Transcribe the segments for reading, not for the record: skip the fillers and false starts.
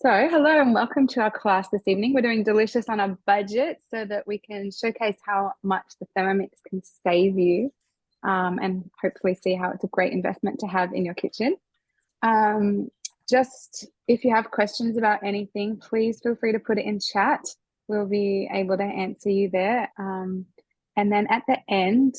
So, hello and welcome to our class this evening. We're doing delicious on a budget so that we can showcase how much the Thermomix can save you and hopefully see how it's a great investment to have in your kitchen. Um, just if you have questions about anything, please feel free to put it in chat. We'll be able to answer you there. And then at the end,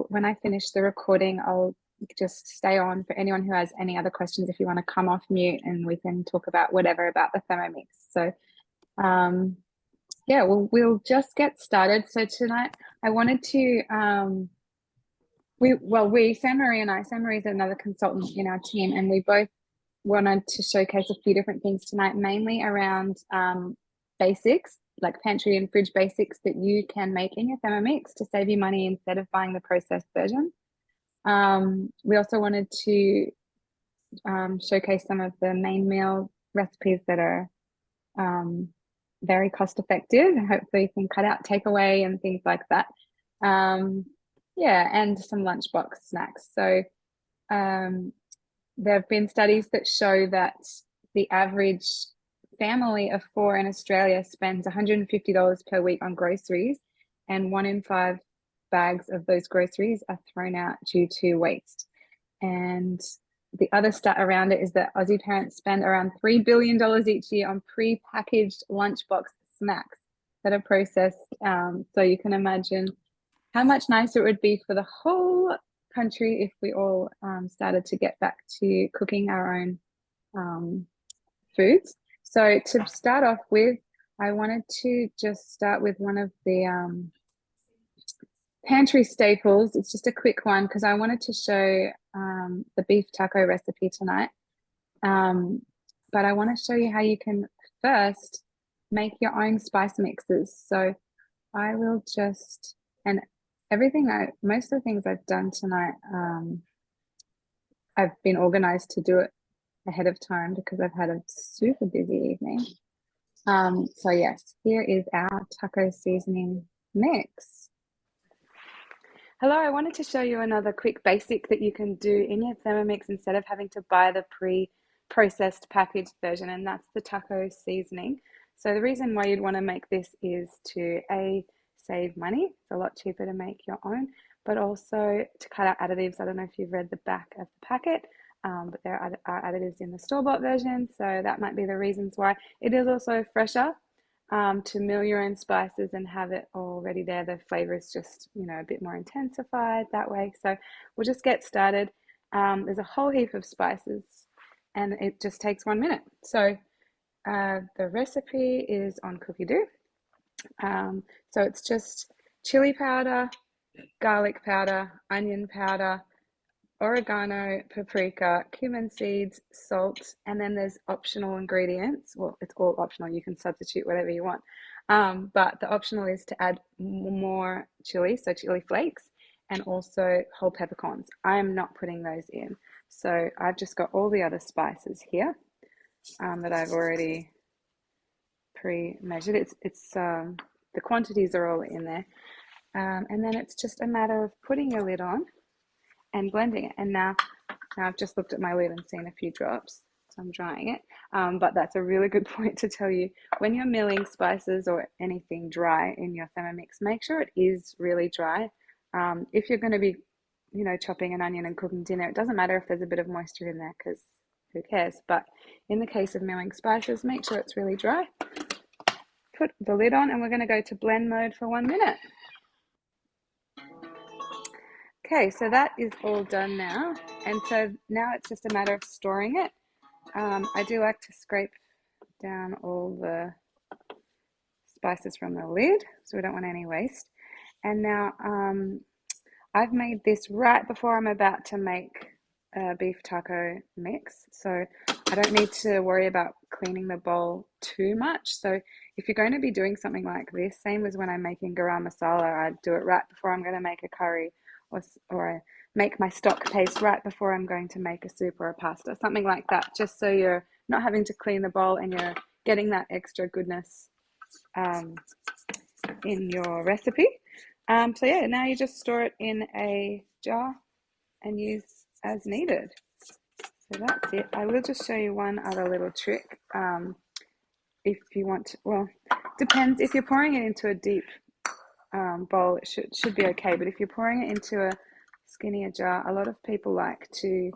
when I finish the recording, I'll just stay on for anyone who has any other questions if you want to come off mute and we can talk about whatever about the Thermomix. So yeah, we'll just get started. So tonight I wanted to Sam Marie and I, Sam Marie is another consultant in our team, and we both wanted to showcase a few different things tonight, mainly around basics, like pantry and fridge basics that you can make in your Thermomix to save you money instead of buying the processed version. We also wanted to showcase some of the main meal recipes that are very cost effective. Hopefully you can cut out takeaway and things like that. Yeah, and some lunchbox snacks. So there have been studies that show that the average family of 4 in Australia spends $150 per week on groceries, and 1 in 5 bags of those groceries are thrown out due to waste. And the other stat around it is that Aussie parents spend around $3 billion each year on pre-packaged lunchbox snacks that are processed. So you can imagine how much nicer it would be for the whole country if we all started to get back to cooking our own foods. So to start off with, I wanted to just start with one of the pantry staples. It's just a quick one because I wanted to show the beef taco recipe tonight. But I want to show you how you can first make your own spice mixes. So I will just, and most of the things I've done tonight, I've been organized to do it ahead of time because I've had a super busy evening. So yes, here is our taco seasoning mix. Hello, I wanted to show you another quick basic that you can do in your Thermomix instead of having to buy the pre-processed packaged version, and that's the taco seasoning. So the reason why you'd want to make this is to save money. It's a lot cheaper to make your own, but also to cut out additives. I don't know if you've read the back of the packet, but there are additives in the store-bought version, so that might be the reasons why. It is also fresher to mill your own spices and have it already there. The flavor is just, a bit more intensified that way. So we'll just get started. There's a whole heap of spices and it just takes 1 minute. So the recipe is on Cookie Doo. So it's just chili powder, garlic powder, onion powder, oregano, paprika, cumin seeds, salt, and then there's optional ingredients. Well, it's all optional. You can substitute whatever you want. But the optional is to add more chili, so chili flakes, and also whole peppercorns. I'm not putting those in. So I've just got all the other spices here that I've already pre-measured. The quantities are all in there. And then it's just a matter of putting your lid on and blending it. And now I've just looked at my lid and seen a few drops, so I'm drying it. But that's a really good point to tell you. When you're milling spices or anything dry in your Thermomix, make sure it is really dry. If you're going to be, chopping an onion and cooking dinner, it doesn't matter if there's a bit of moisture in there because who cares? But in the case of milling spices, make sure it's really dry. Put the lid on and we're going to go to blend mode for 1 minute. Okay, so that is all done now. And so now it's just a matter of storing it. I do like to scrape down all the spices from the lid, so we don't want any waste. And now I've made this right before I'm about to make a beef taco mix. So I don't need to worry about cleaning the bowl too much. So if you're going to be doing something like this, same as when I'm making garam masala, I do it right before I'm going to make a curry, or I make my stock paste right before I'm going to make a soup or a pasta, something like that, just so you're not having to clean the bowl and you're getting that extra goodness in your recipe. So yeah, now you just store it in a jar and use as needed. So that's it. I will just show you one other little trick. if you want to, well, depends. If you're pouring it into a deep bowl, it should be okay. But if you're pouring it into a skinnier jar, a lot of people like to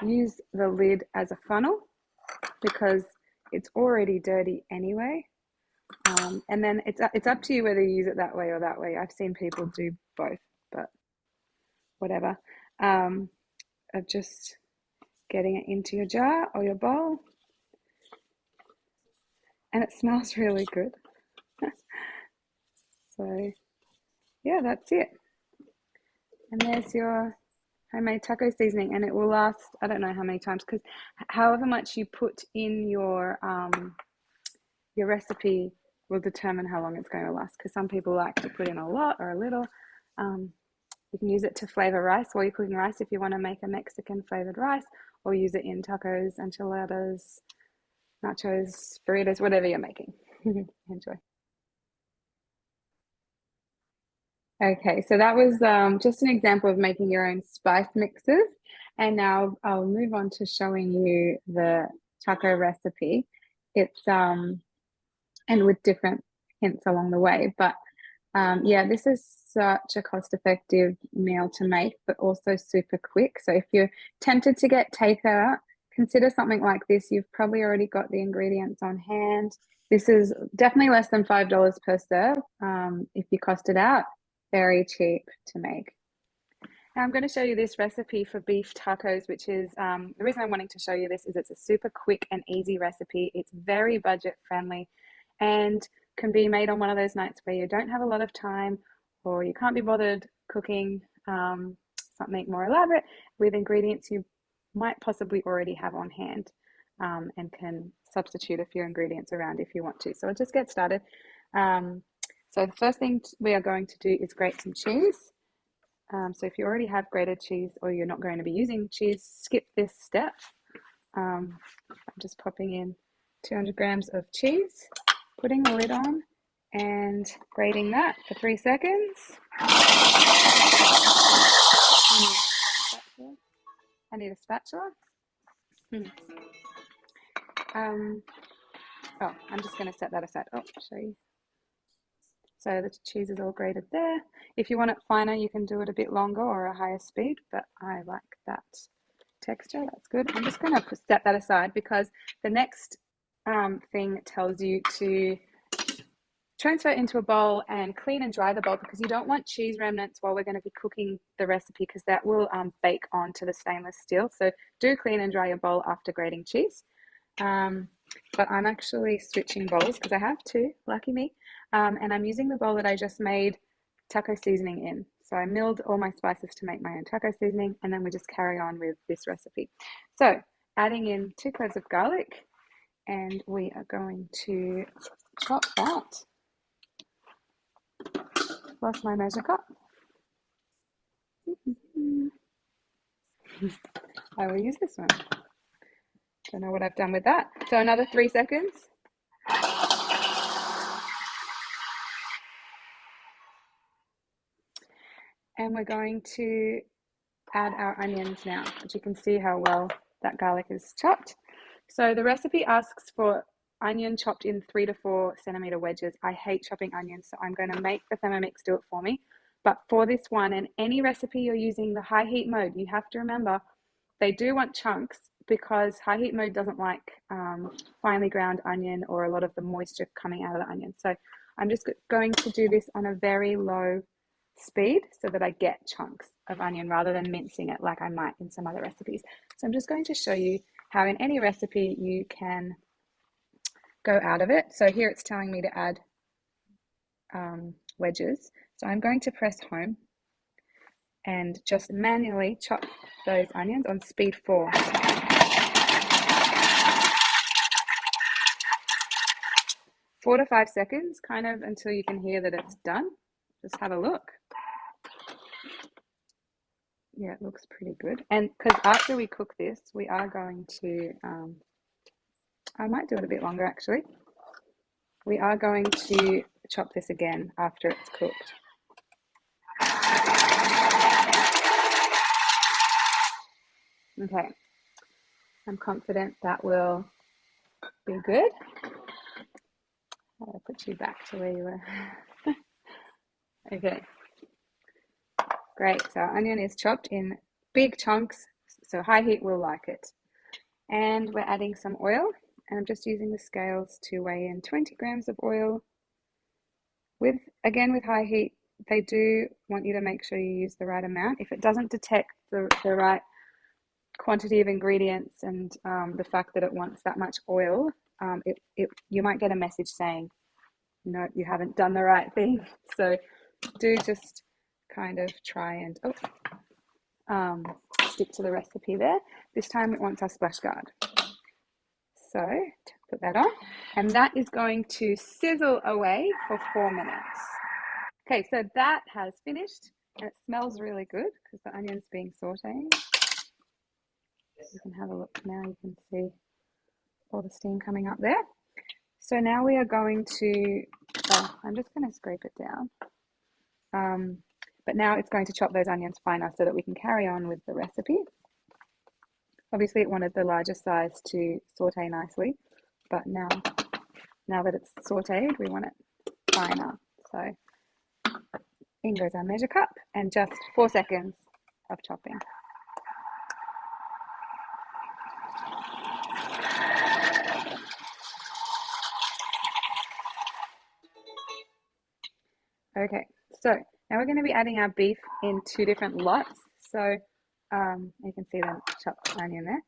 use the lid as a funnel because it's already dirty anyway. And then it's up to you whether you use it that way or that way. I've seen people do both, but whatever. Of just getting it into your jar or your bowl. And it smells really good. So yeah, that's it. And there's your homemade taco seasoning, and it will last, I don't know how many times, because however much you put in your recipe will determine how long it's going to last, because some people like to put in a lot or a little. You can use it to flavor rice while you're cooking rice if you want to make a Mexican flavored rice, or use it in tacos, enchiladas, nachos, burritos, whatever you're making. Enjoy. Okay, so that was just an example of making your own spice mixes. And now I'll move on to showing you the taco recipe. It's and with different hints along the way. But yeah, this is such a cost-effective meal to make, but also super quick. So if you're tempted to get takeout, consider something like this. You've probably already got the ingredients on hand. This is definitely less than $5 per serve. If you cost it out, very cheap to make. Now I'm going to show you this recipe for beef tacos, which is the reason I'm wanting to show you this is it's a super quick and easy recipe. It's very budget friendly and can be made on one of those nights where you don't have a lot of time or you can't be bothered cooking something more elaborate with ingredients you might possibly already have on hand, and can substitute a few ingredients around if you want to. So I'll just get started. So the first thing we are going to do is grate some cheese. So if you already have grated cheese or you're not going to be using cheese, skip this step. I'm just popping in 200 grams of cheese, putting the lid on and grating that for 3 seconds. I need a spatula. Oh, I'm just going to set that aside. Oh, I'll show you. So the cheese is all grated there. If you want it finer, you can do it a bit longer or a higher speed, but I like that texture. That's good. I'm just going to set that aside because the next thing tells you to transfer it into a bowl and clean and dry the bowl, because you don't want cheese remnants while we're going to be cooking the recipe, because that will bake onto the stainless steel. So do clean and dry your bowl after grating cheese. But I'm actually switching bowls because I have two, lucky me. And I'm using the bowl that I just made taco seasoning in. So I milled all my spices to make my own taco seasoning, and then we just carry on with this recipe. So adding in 2 cloves of garlic, and we are going to chop that. Lost my measure cup. I will use this one. Don't know what I've done with that. So another 3 seconds. And we're going to add our onions now, but you can see how well that garlic is chopped. So the recipe asks for onion chopped in 3 to 4 centimeter wedges. I hate chopping onions, so I'm going to make the Thermomix do it for me. But for this one and any recipe you're using the high heat mode, you have to remember they do want chunks, because high heat mode doesn't like finely ground onion or a lot of the moisture coming out of the onion. So I'm just going to do this on a very low speed so that I get chunks of onion rather than mincing it like I might in some other recipes. So I'm just going to show you how in any recipe you can go out of it. So here it's telling me to add wedges. So I'm going to press home and just manually chop those onions on speed 4. Four to 5 seconds, kind of until you can hear that it's done. Just have a look. Yeah, it looks pretty good. And because after we cook this, we are going to, I might do it a bit longer actually. We are going to chop this again after it's cooked. Okay, I'm confident that will be good. I'll put you back to where you were. Okay, great. So our onion is chopped in big chunks, so high heat will like it. And we're adding some oil, and I'm just using the scales to weigh in 20 grams of oil. With high heat, they do want you to make sure you use the right amount. If it doesn't detect the right quantity of ingredients and the fact that it wants that much oil, you might get a message saying, no, you haven't done the right thing. So do just kind of try and stick to the recipe there. This time it wants our splash guard. So put that on, and that is going to sizzle away for 4 minutes. Okay, so that has finished, and it smells really good because the onion's being sauteed. You can have a look now, you can see all the steam coming up there. So now we are going to, I'm just going to scrape it down. But now it's going to chop those onions finer so that we can carry on with the recipe. Obviously it wanted the larger size to saute nicely, but now that it's sauteed, we want it finer. So in goes our measure cup and just 4 seconds of chopping. Okay, so now we're going to be adding our beef in 2 different lots. So you can see the chopped onion there.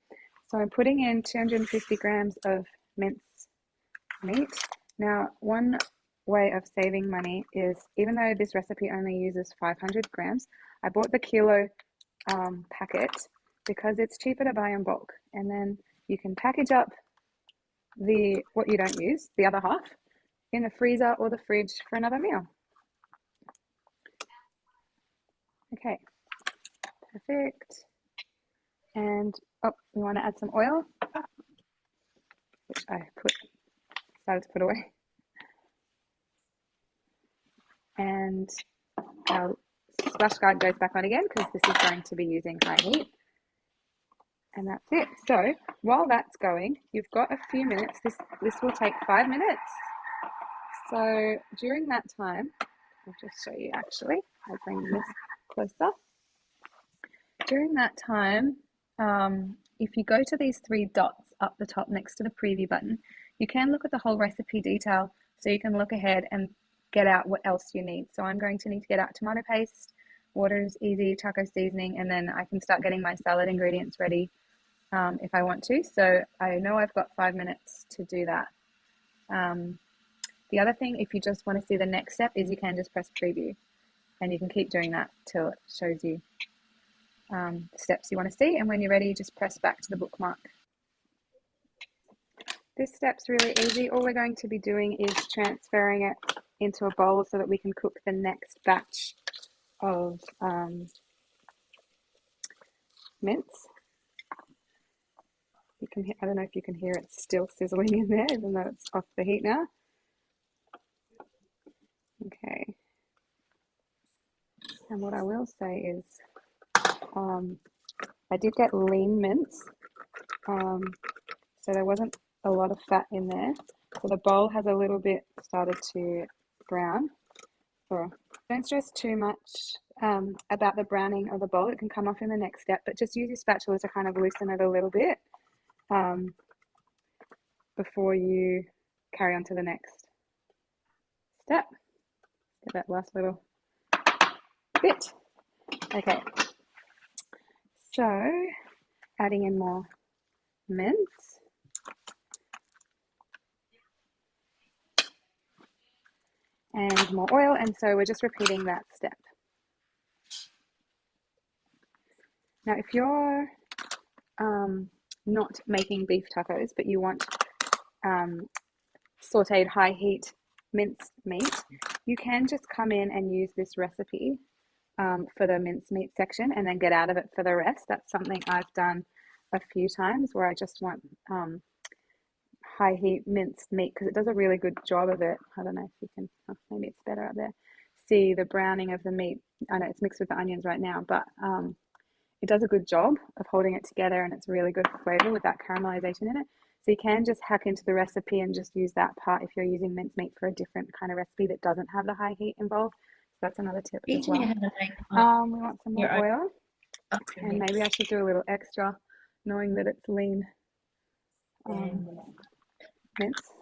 So I'm putting in 250 grams of minced meat. Now, one way of saving money is, even though this recipe only uses 500 grams, I bought the kilo packet because it's cheaper to buy in bulk. And then you can package up what you don't use, the other half, in the freezer or the fridge for another meal. Okay, perfect. And we want to add some oil, which I started to put away. And our splash guard goes back on again because this is going to be using high heat. And that's it. So while that's going, you've got a few minutes. This will take 5 minutes. So during that time, I'll just show you actually. I'll bring this closer. During that time, if you go to these 3 dots up the top next to the preview button, you can look at the whole recipe detail, so you can look ahead and get out what else you need. So I'm going to need to get out tomato paste, water is easy, taco seasoning, and then I can start getting my salad ingredients ready if I want to. So I know I've got 5 minutes to do that. The other thing, if you just want to see the next step, is you can just press preview, and you can keep doing that till it shows you the steps you want to see, and when you're ready, just press back to the bookmark. This step's really easy. All we're going to be doing is transferring it into a bowl so that we can cook the next batch of mince. I don't know if you can hear it still sizzling in there, even though it's off the heat now. Okay. And what I will say is, I did get lean mince, so there wasn't a lot of fat in there. So the bowl has a little bit started to brown. Don't stress too much about the browning of the bowl. It can come off in the next step, but just use your spatula to kind of loosen it a little bit before you carry on to the next step. Get that last little bit. Okay, so adding in more mince. And more oil, and so we're just repeating that step. Now, if you're not making beef tacos, but you want sauteed high heat minced meat, you can just come in and use this recipe for the minced meat section and then get out of it for the rest. That's something I've done a few times where I just want high heat minced meat because it does a really good job of it. I don't know if you can, maybe it's better up there, see the browning of the meat. I know it's mixed with the onions right now, but it does a good job of holding it together, and it's really good flavor with that caramelization in it. So you can just hack into the recipe and just use that part if you're using mincemeat for a different kind of recipe that doesn't have the high heat involved. So that's another tip as Teach me well. how to make We want some more oil, and maybe I should do a little extra, knowing that it's lean mince.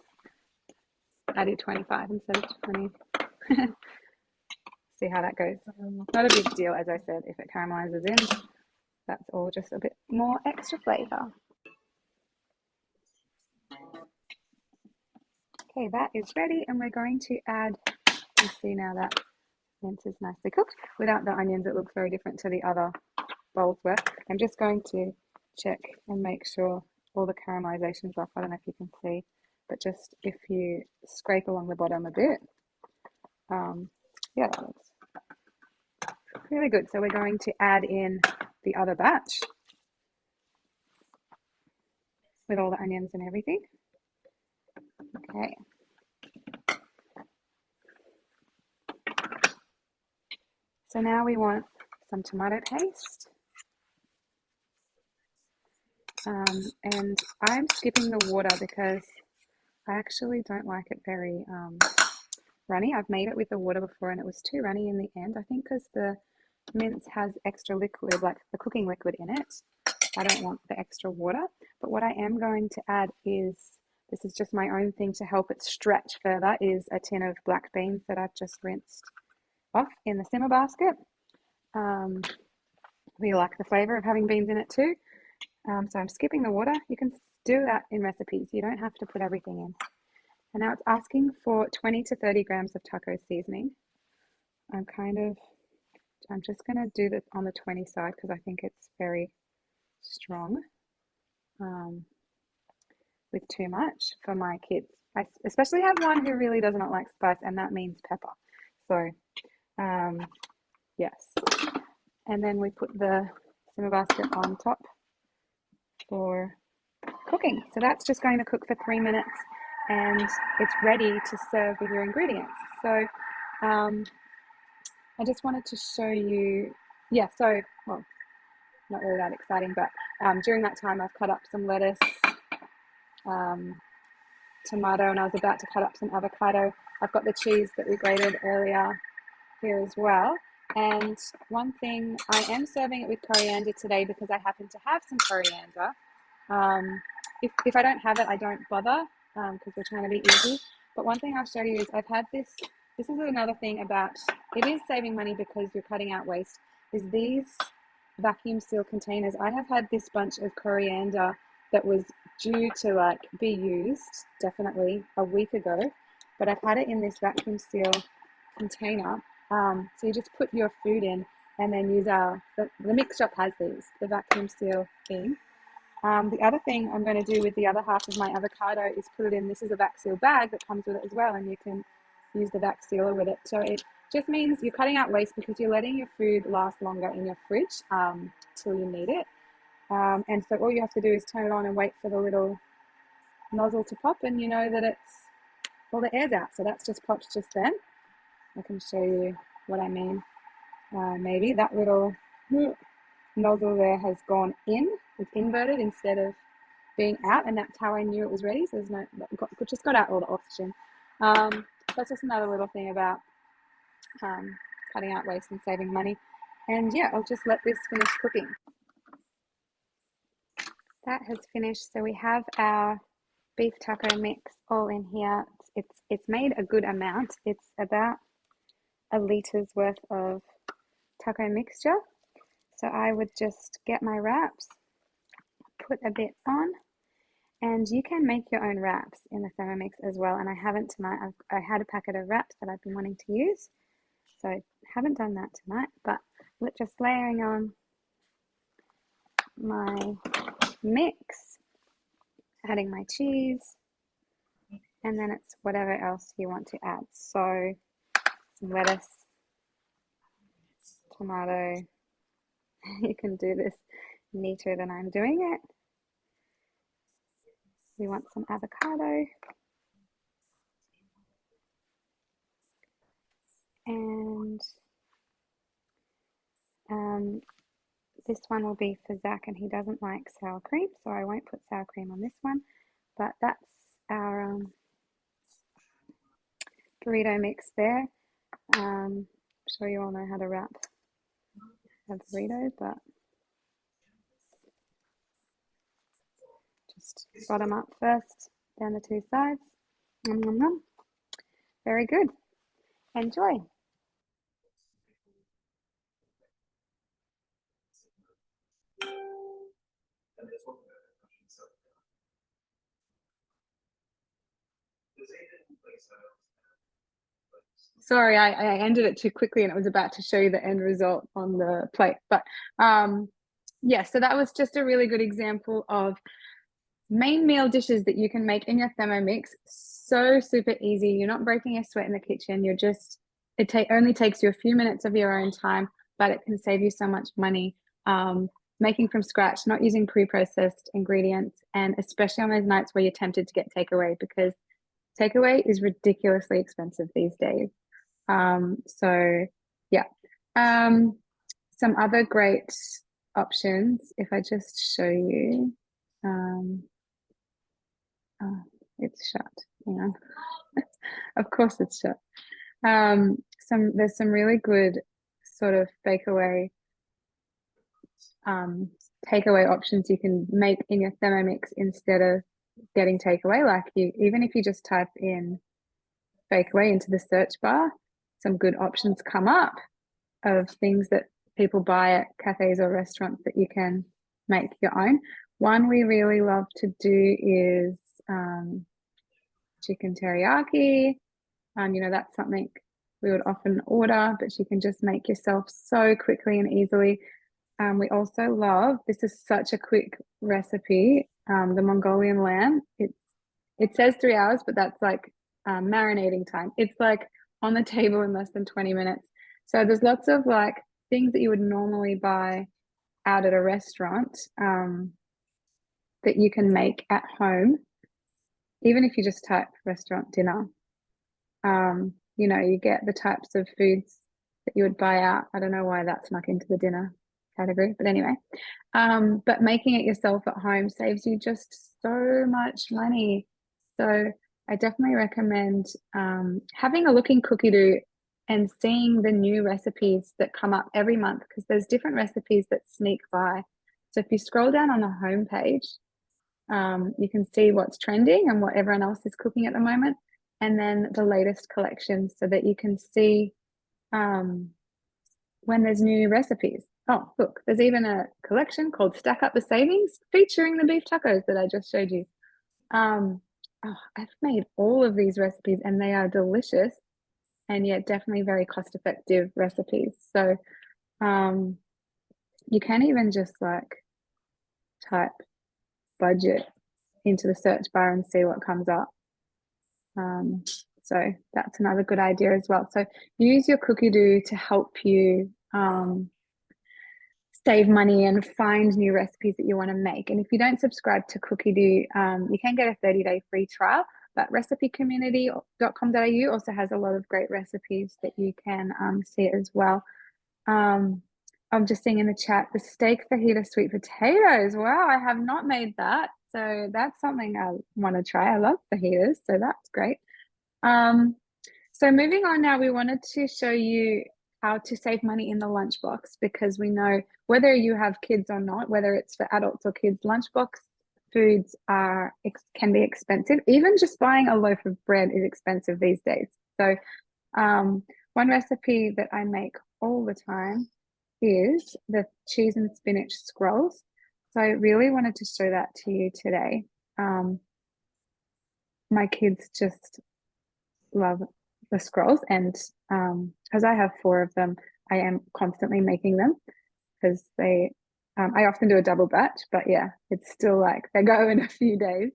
I did 25 instead of 20. See how that goes. Not a big deal, as I said, if it caramelizes in. That's all just a bit more extra flavor. Okay, that is ready, and we're going to add, you see now that mince is nicely cooked. Without the onions, it looks very different to the other bowls were. I'm just going to check and make sure all the caramelization's off. I don't know if you can see, but just if you scrape along the bottom a bit, yeah, that looks really good. So we're going to add in the other batch with all the onions and everything. Okay. So now we want some tomato paste. And I'm skipping the water because I actually don't like it very runny. I've made it with the water before and it was too runny in the end. I think because the mince has extra liquid, like the cooking liquid in it. I don't want the extra water. But what I am going to add is, this is just my own thing to help it stretch further, is a tin of black beans that I've just rinsed off in the simmer basket. We like the flavor of having beans in it too. So I'm skipping the water. You can do that in recipes. You don't have to put everything in. And now it's asking for 20 to 30 grams of taco seasoning. I'm just going to do this on the 20 side because I think it's very strong with too much for my kids. I especially have one who really does not like spice, and that means pepper. So, yes. And then we put the simmer basket on top for cooking. So that's just going to cook for 3 minutes and it's ready to serve with your ingredients. So I just wanted to show you, well, not really that exciting, but during that time I've cut up some lettuce, tomato, and I was about to cut up some avocado. I've got the cheese that we grated earlier here as well. And one thing, I am serving it with coriander today because I happen to have some coriander. If I don't have it, I don't bother because we're trying to be easy. But one thing I'll show you is I've had this is another thing about, it is saving money because you're cutting out waste, is these vacuum seal containers. I have had this bunch of coriander that was due to be used definitely a week ago, but I've had it in this vacuum seal container. So you just put your food in and then use the mix shop has these, the vacuum seal thing. The other thing I'm going to do with the other half of my avocado is put it in, this is a vac seal bag that comes with it as well, and you can use the vac sealer with it. So it just means you're cutting out waste because you're letting your food last longer in your fridge till you need it. And so all you have to do is turn it on and wait for the little nozzle to pop, and you know that all the air's out. So that's just popped just then. I can show you what I mean. Maybe that little nozzle there has gone in. It's inverted instead of being out, and that's how I knew it was ready. So there's just got out all the oxygen. That's just another little thing about cutting out waste and saving money. And yeah, I'll just let this finish cooking. That has finished. So we have our beef taco mix all in here. It's made a good amount. It's about a liter's worth of taco mixture. So I would just get my wraps, put a bit on, and you can make your own wraps in the Thermomix as well. And I haven't tonight. I had a packet of wraps that I've been wanting to use, so I haven't done that tonight. But we're just layering on my mix, adding my cheese, and then it's whatever else you want to add. So some lettuce, tomato. You can do this neater than I'm doing it. We want some avocado. And this one will be for Zach, and he doesn't like sour cream, so I won't put sour cream on this one. But that's our burrito mix there. I'm sure you all know how to wrap a burrito, but just bottom up first, down the two sides. Nom, nom, nom. Very good. Enjoy. Sorry, I ended it too quickly and it was about to show you the end result on the plate. But yeah, so that was just a really good example of main meal dishes that you can make in your Thermomix. So super easy. You're not breaking a sweat in the kitchen. You're just, only takes you a few minutes of your own time, but it can save you so much money. Making from scratch, not using pre-processed ingredients, and especially on those nights where you're tempted to get takeaway, because takeaway is ridiculously expensive these days. So yeah. Some other great options, if I just show you, oh, it's shut. Hang on. Of course it's shut. There's some really good sort of takeaway options you can make in your Thermomix instead of getting takeaway. Like even if you just type in takeaway into the search bar, some good options come up of things that people buy at cafes or restaurants that you can make your own. One we really love to do is chicken teriyaki. That's something we would often order, but you can just make yourself so quickly and easily. We also love, this is such a quick recipe, the Mongolian lamb. It says 3 hours, but that's like marinating time. It's like on the table in less than 20 minutes. So there's lots of like things that you would normally buy out at a restaurant that you can make at home, even if you just type restaurant dinner. You get the types of foods that you would buy out. I don't know why that snuck into the dinner category, but anyway. But making it yourself at home saves you just so much money. So I definitely recommend having a look in Cookie and seeing the new recipes that come up every month, because there's different recipes that sneak by. So if you scroll down on the home page, you can see what's trending and what everyone else is cooking at the moment, and then the latest collections, so that you can see when there's new recipes. Oh, look, there's even a collection called Stack Up the Savings featuring the beef tacos that I just showed you. I've made all of these recipes and they are delicious, and yet definitely very cost-effective recipes. So you can even just like type budget into the search bar and see what comes up. So that's another good idea as well. So use your cookie dough to help you save money and find new recipes that you want to make. And if you don't subscribe to Cookie dough, you can get a 30-day free trial, but recipecommunity.com.au also has a lot of great recipes that you can see as well. I'm just seeing in the chat, the steak fajita sweet potatoes. Wow, I have not made that. So that's something I want to try. I love fajitas, so that's great. So moving on now, we wanted to show you how to save money in the lunchbox, because we know whether you have kids or not, whether it's for adults or kids, lunchbox foods can be expensive. Even just buying a loaf of bread is expensive these days. So one recipe that I make all the time is the cheese and spinach scrolls. So I really wanted to show that to you today. My kids just love the scrolls, and because I have 4 of them, I am constantly making them, because I often do a double batch, but yeah, it's still like they go in a few days.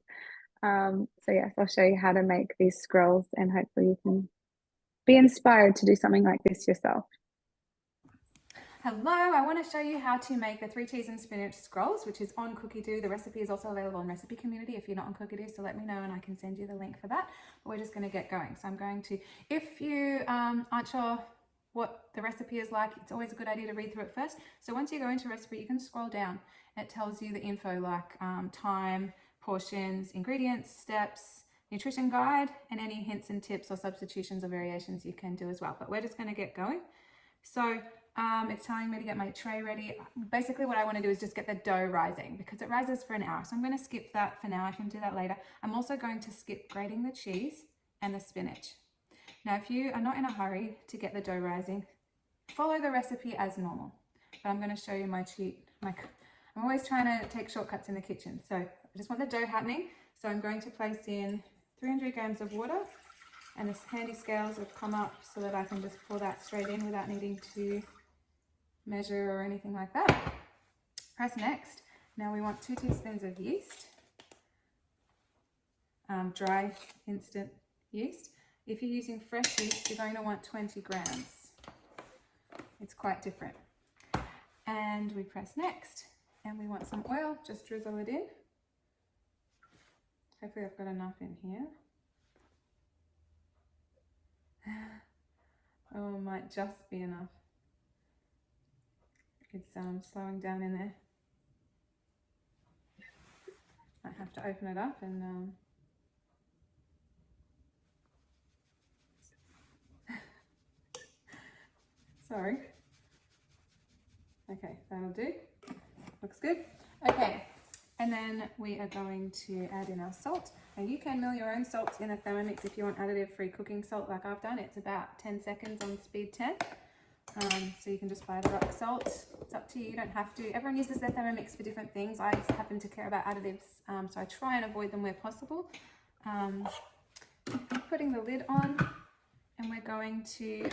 So yes, I'll show you how to make these scrolls, and hopefully you can be inspired to do something like this yourself. Hello, I want to show you how to make the 3 cheese and spinach scrolls, which is on Cookie dough. The recipe is also available on Recipe Community if you're not on Cookie dough, so let me know and I can send you the link for that. But we're just going to get going. So I'm going to, if you aren't sure what the recipe is like, it's always a good idea to read through it first. So once you go into recipe, you can scroll down. It tells you the info like time, portions, ingredients, steps, nutrition guide, and any hints and tips or substitutions or variations you can do as well. But we're just going to get going. So it's telling me to get my tray ready. Basically what I want to do is just get the dough rising because it rises for an hour. So I'm going to skip that for now. I can do that later. I'm also going to skip grating the cheese and the spinach. Now, if you are not in a hurry to get the dough rising, follow the recipe as normal. But I'm going to show you my cheat. I'm always trying to take shortcuts in the kitchen. So I just want the dough happening. So I'm going to place in 300 grams of water, and the handy scales have come up so that I can just pour that straight in without needing to measure or anything like that. Press next. Now we want 2 teaspoons of yeast, dry instant yeast. If you're using fresh yeast, you're going to want 20 grams. It's quite different. And we press next, and we want some oil, just drizzle it in. Hopefully I've got enough in here. Oh, it might just be enough. It's slowing down in there. Might have to open it up and sorry. Okay, that'll do. Looks good. Okay, and then we are going to add in our salt. Now you can mill your own salt in a Thermomix if you want additive-free cooking salt like I've done. It's about 10 seconds on speed 10. So you can just buy the rock salt. It's up to you, you don't have to. Everyone uses their Thermomix for different things. I happen to care about additives, so I try and avoid them where possible. Putting the lid on, and we're going to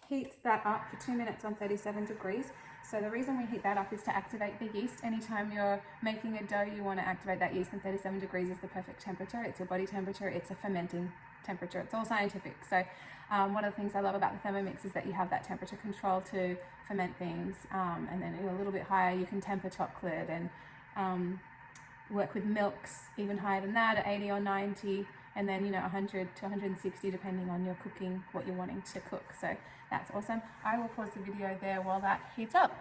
heat that up for 2 minutes on 37 degrees. So the reason we heat that up is to activate the yeast. Anytime you're making a dough, you want to activate that yeast, and 37 degrees is the perfect temperature. It's your body temperature, it's a fermenting temperature. It's all scientific. So one of the things I love about the Thermomix is that you have that temperature control to ferment things, and then a little bit higher you can temper chocolate and work with milks even higher than that at 80 or 90, and then 100 to 160 depending on your cooking, what you're wanting to cook. So that's awesome. I will pause the video there while that heats up.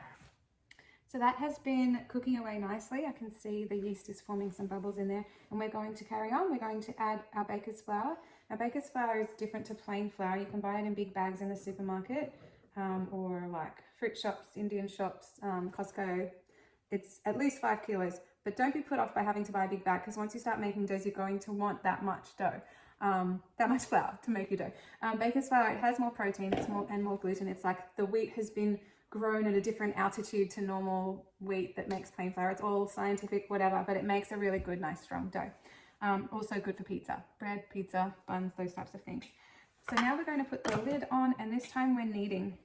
So that has been cooking away nicely. I can see the yeast is forming some bubbles in there, and we're going to carry on. We're going to add our baker's flour. Now baker's flour is different to plain flour. You can buy it in big bags in the supermarket, or like fruit shops, Indian shops, Costco. It's at least 5 kilos, but don't be put off by having to buy a big bag, because once you start making doughs, you're going to want that much dough, that much flour to make your dough. Baker's flour, it has more protein, it's more gluten. It's like the wheat has been grown at a different altitude to normal wheat that makes plain flour. It's all scientific, whatever, but it makes a really good, nice, strong dough. Also good for pizza, bread, pizza, buns, those types of things. So now we're going to put the lid on, and this time we're kneading.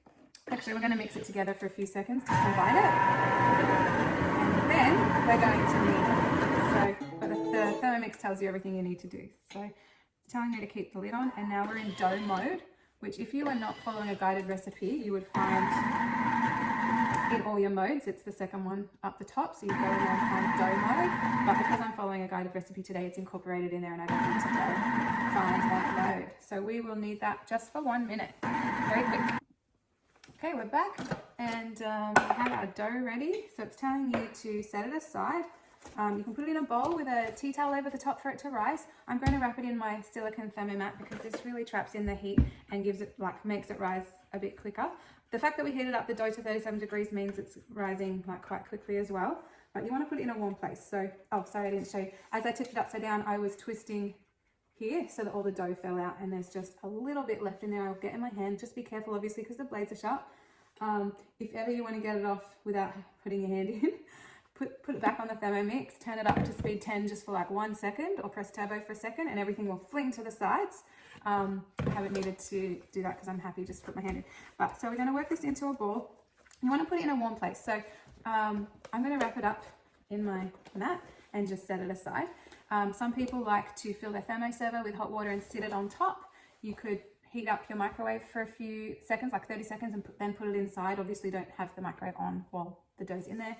Actually, we're going to mix it together for a few seconds to combine it, and then we're going to knead it. So, but the Thermomix tells you everything you need to do. So it's telling me to keep the lid on, and now we're in dough mode, which if you are not following a guided recipe, you would find in all your modes. It's the second one up the top, so you go in there and find dough mode. But because I'm following a guided recipe today, it's incorporated in there, and I don't need to go find that mode. So we will need that just for 1 minute, very quick. Okay, we're back, and we have our dough ready. So it's telling you to set it aside. You can put it in a bowl with a tea towel over the top for it to rise. I'm going to wrap it in my silicone thermomat because this really traps in the heat and gives it, makes it rise a bit quicker. The fact that we heated up the dough to 37 degrees means it's rising quite quickly as well. But you want to put it in a warm place. So, oh, sorry, I didn't show you. As I tipped it upside down, I was twisting here so that all the dough fell out, and there's just a little bit left in there. I'll get in my hand. Just be careful, obviously, because the blades are sharp. If ever you want to get it off without putting your hand in, put it back on the Thermomix, turn it up to speed 10 just for 1 second, or press turbo for a second, and everything will fling to the sides. I haven't needed to do that because I'm happy just to put my hand in. But so we're going to work this into a ball. You want to put it in a warm place. So I'm going to wrap it up in my mat and just set it aside. Some people like to fill their thermoserver with hot water and sit it on top. You could heat up your microwave for a few seconds, like 30 seconds, and then put it inside. Obviously don't have the microwave on while the dough's in there.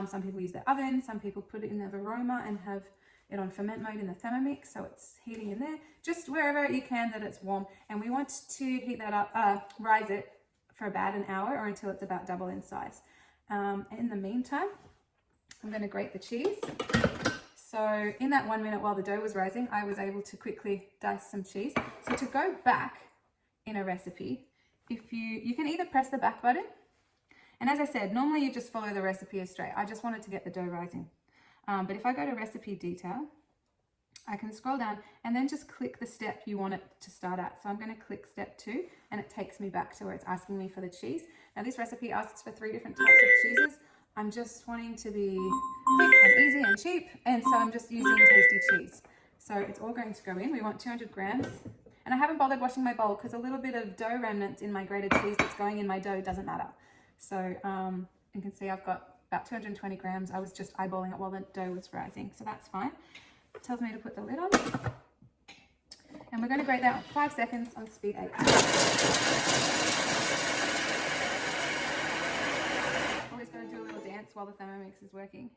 Some people use their oven, some people put it in their aroma and have it on ferment mode in the Thermomix, so it's heating in there. Just wherever you can that it's warm. And we want to heat that up, rise it for about an hour or until it's about double in size. In the meantime, I'm going to grate the cheese. So in that 1 minute while the dough was rising, I was able to quickly dice some cheese. So to go back in a recipe, if you can either press the back button, and as I said, normally you just follow the recipe as straight. I just wanted to get the dough rising. But if I go to recipe detail, I can scroll down and then just click the step you want it to start at. So I'm going to click step 2 and it takes me back to where it's asking me for the cheese. Now this recipe asks for 3 different types of cheeses. I'm just wanting to be quick and easy and cheap, and so I'm just using tasty cheese. So it's all going to go in. We want 200 grams. And I haven't bothered washing my bowl because a little bit of dough remnants in my grated cheese that's going in my dough doesn't matter. So you can see I've got about 220 grams. I was just eyeballing it while the dough was rising, so that's fine. It tells me to put the lid on. And we're going to grate that on 5 seconds on speed 8. Always got to do a little dance while the Thermomix is working.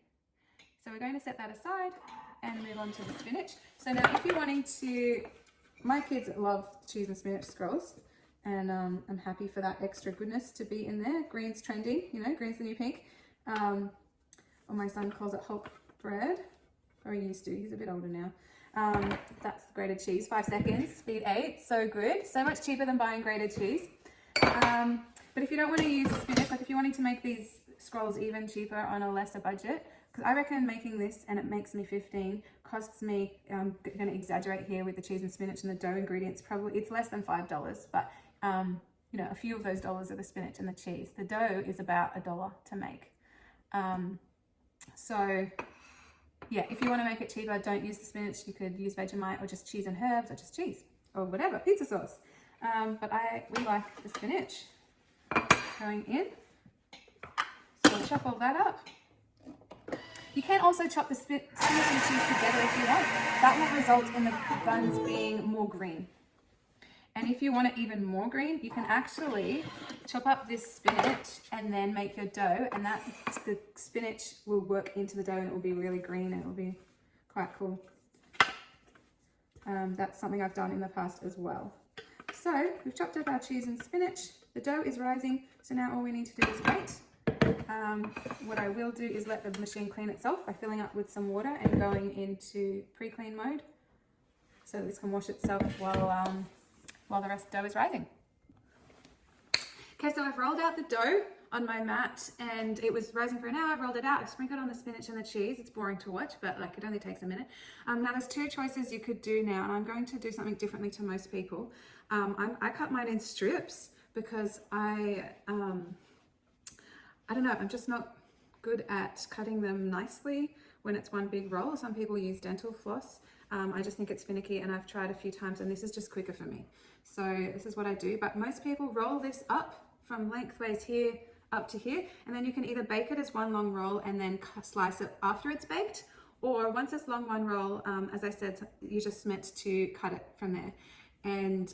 So we're going to set that aside and move on to the spinach. So now if you're wanting to, my kids love cheese and spinach scrolls, and I'm happy for that extra goodness to be in there. Green's trending, you know, green's the new pink. Or my son calls it Hulk bread. Or he used to, he's a bit older now. That's grated cheese, 5 seconds, speed 8, so good. So much cheaper than buying grated cheese. But if you don't want to use spinach, like if you're wanting to make these scrolls even cheaper on a lesser budget, because I reckon making this, and it makes me 15, costs me, I'm going to exaggerate here with the cheese and spinach and the dough ingredients, probably, it's less than $5, but you know, a few of those dollars are the spinach and the cheese. The dough is about $1 to make. So yeah, if you want to make it cheaper, don't use the spinach. You could use Vegemite or just cheese and herbs or just cheese or whatever, pizza sauce. But we like the spinach going in. So we'll chop all that up. You can also chop the spinach and cheese together if you want. That will result in the buns being more green. And if you want it even more green, you can actually chop up this spinach and then make your dough, and the spinach will work into the dough and it will be really green and it will be quite cool. That's something I've done in the past as well. So we've chopped up our cheese and spinach. The dough is rising, so now all we need to do is wait. What I will do is let the machine clean itself by filling up with some water and going into pre-clean mode, so this can wash itself while the rest of the dough is rising. Okay, so I've rolled out the dough on my mat and it was rising for an hour. I've rolled it out, I've sprinkled on the spinach and the cheese. It's boring to watch, but like it only takes a minute. Now there's 2 choices you could do now, and I'm going to do something differently to most people. I cut mine in strips because I don't know, I'm just not good at cutting them nicely when it's one big roll. Some people use dental floss. I just think it's finicky, and I've tried a few times and this is just quicker for me. So this is what I do, but most people roll this up from lengthways here up to here, and then you can either bake it as one long roll and then slice it after it's baked, or once it's long one roll, as I said, you're just meant to cut it from there. And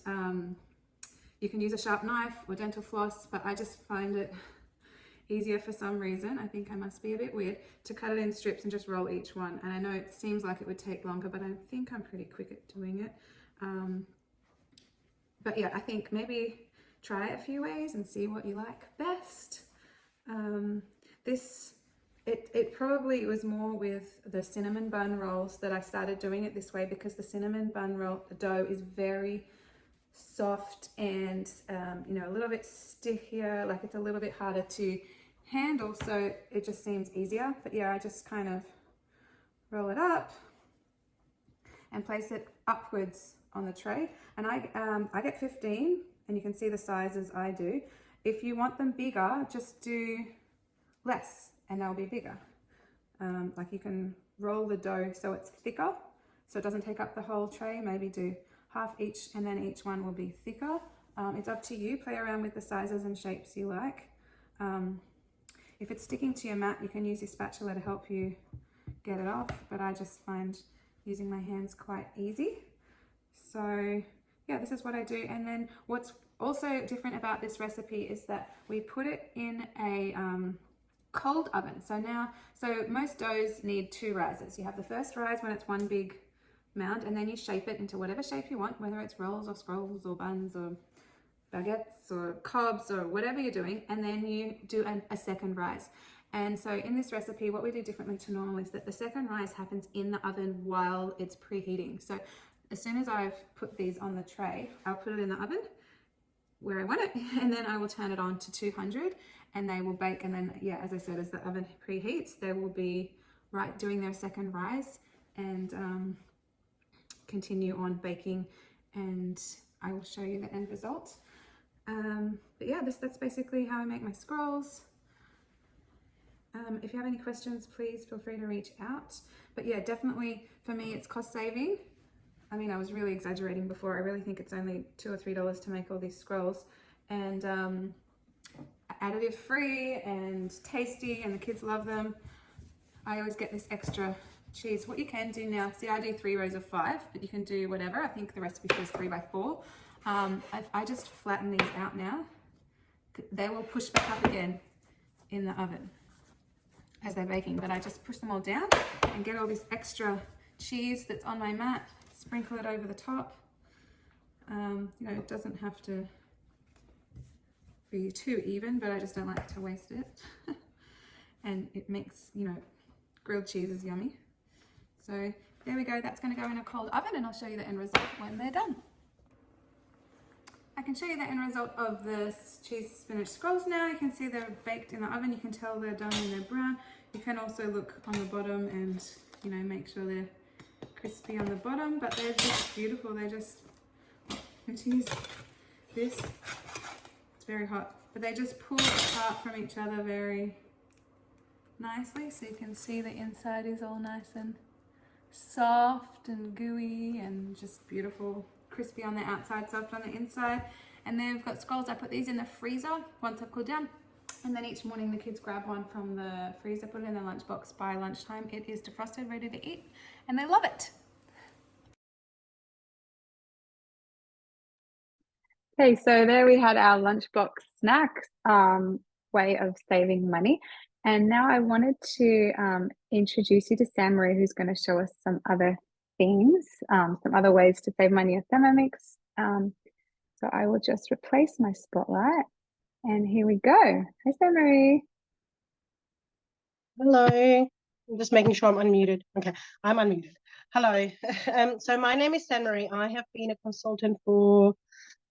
you can use a sharp knife or dental floss, but I just find it easier for some reason. I think I must be a bit weird to cut it in strips and just roll each one. And I know it seems like it would take longer, but I think I'm pretty quick at doing it. But yeah, I think maybe try it a few ways and see what you like best. It probably was more with the cinnamon bun rolls that I started doing it this way, because the cinnamon bun roll dough is very soft and you know, a little bit stickier, like it's a little bit harder to handle, so it just seems easier. But yeah, I just kind of roll it up and place it upwards on the tray, and I get 15, and you can see the sizes I do. If you want them bigger, just do less and they'll be bigger. Like you can roll the dough so it's thicker, so it doesn't take up the whole tray. Maybe do half each, and then each one will be thicker. It's up to you. Play around with the sizes and shapes you like. If it's sticking to your mat, you can use your spatula to help you get it off, but I just find using my hands quite easy. So yeah, this is what I do. And then what's also different about this recipe is that we put it in a cold oven. So most doughs need 2 rises. You have the first rise when it's one big mound, and then you shape it into whatever shape you want, whether it's rolls or scrolls or buns or baguettes or cobs or whatever you're doing, and then you do a second rise. And so in this recipe, what we do differently to normal is that the second rise happens in the oven while it's preheating. So as soon as I've put these on the tray, I'll put it in the oven where I want it, and then I will turn it on to 200 and they will bake. And then, yeah, as I said, as the oven preheats, they will be doing their second rise and continue on baking, and I will show you the end result. But yeah, that's basically how I make my scrolls. If you have any questions, please feel free to reach out. But yeah, definitely for me, it's cost saving. I mean, I was really exaggerating before. I really think it's only $2 or $3 to make all these scrolls, and additive free and tasty, and the kids love them. I always get this extra cheese. What you can do now, see, I do 3 rows of 5, but you can do whatever. I think the recipe says 3 by 4. I just flatten these out now. They will push back up again in the oven as they're baking, but I just push them all down and get all this extra cheese that's on my mat, sprinkle it over the top. You know, it doesn't have to be too even, but I just don't like to waste it. And it makes, you know, grilled cheese is yummy. So there we go, that's going to go in a cold oven, and I'll show you the end result when they're done. I can show you the end result of the cheese spinach scrolls now. You can see they're baked in the oven. You can tell they're done and they're brown. You can also look on the bottom and, you know, make sure they're crispy on the bottom, but they're just beautiful. They just, let's use this. It's very hot, but they just pull apart from each other very nicely. So you can see the inside is all nice and soft and gooey and just beautiful. Crispy on the outside, soft on the inside. And then we've got scrolls. I put these in the freezer once I've cooled down, and then each morning the kids grab one from the freezer, put it in their lunchbox. By lunchtime it is defrosted, ready to eat, and they love it. Okay, so there we had our lunchbox snacks way of saving money. And now I wanted to introduce you to Sam Marie, who's going to show us some other things, some other ways to save money at Thermomix. So I will just replace my spotlight, and here we go. Hi, Sam Marie. Hello. I'm just making sure I'm unmuted. Okay, I'm unmuted. Hello. So my name is San Marie. I have been a consultant for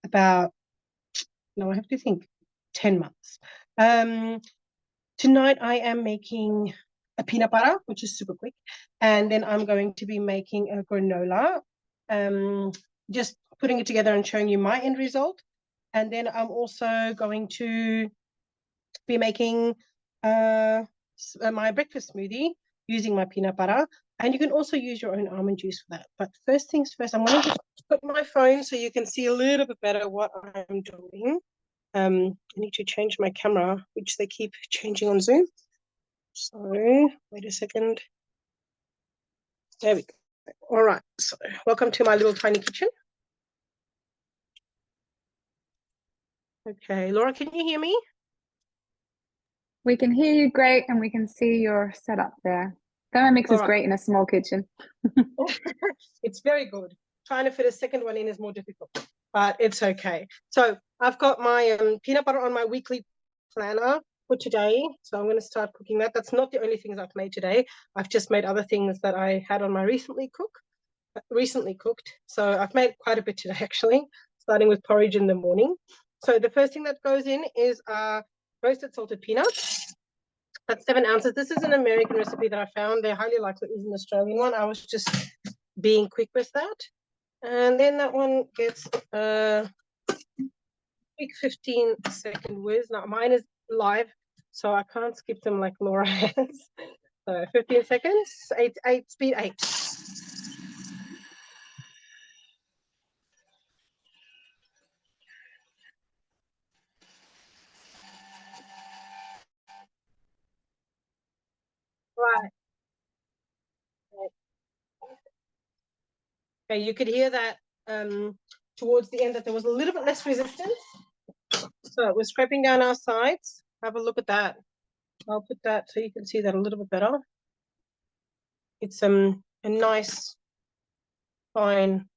about, no, I have to think, 10 months. Tonight I am making a peanut butter, which is super quick, and then I'm going to be making a granola, just putting it together and showing you my end result. And then I'm also going to be making my breakfast smoothie using my peanut butter, and you can also use your own almond juice for that. But first things first, I'm going to just put my phone so you can see a little bit better what I'm doing. I need to change my camera, which they keep changing on Zoom. So wait a second. There we go. All right, so welcome to my little tiny kitchen. Okay, Laura, can you hear me? We can hear you great, and we can see your setup there. Thermomix is great in a small kitchen. It's very good. Trying to fit a second one in is more difficult, but it's okay. So I've got my peanut butter on my weekly planner for today. So I'm going to start cooking that. That's not the only things I've made today. I've just made other things that I had on my recently cooked. So I've made quite a bit today, actually, starting with porridge in the morning. So the first thing that goes in is roasted salted peanuts. That's 7 ounces. This is an American recipe that I found. They're highly likely is an Australian one. I was just being quick with that. And then that one gets a quick 15-second whiz. Now mine is live, so I can't skip them like Laura has. So 15 seconds, speed 8. Right. Okay, you could hear that towards the end that there was a little bit less resistance. So it was scraping down our sides. Have a look at that. I'll put that so you can see that a little bit better. It's a nice fine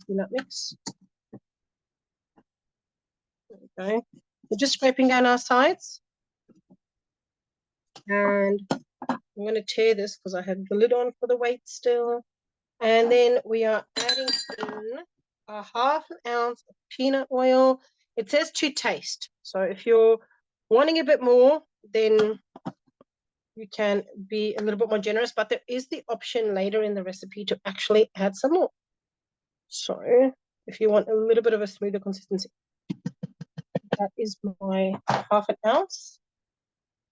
peanut mix. There we go. We're just scraping down our sides. And I'm going to tear this because I have the lid on for the weight still. And then we are adding in a ½ ounce of peanut oil. It says to taste. So if you're wanting a bit more, then you can be a little bit more generous, but there is the option later in the recipe to actually add some more. So if you want a little bit of a smoother consistency, that is my ½ ounce.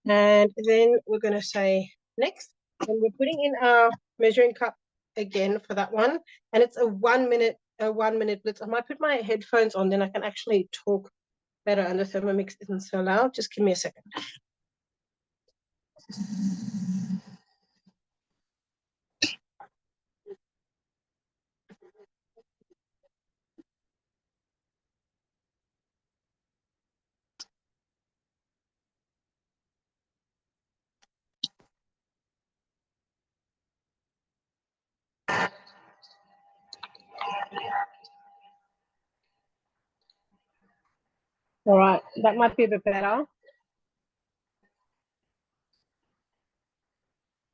And then we're going to say next, and we're putting in our measuring cup again for that one. And it's a 1 minute blitz. I might put my headphones on, then I can actually talk better and the Thermomix isn't so loud. Just give me a second. All right, that might be a bit better.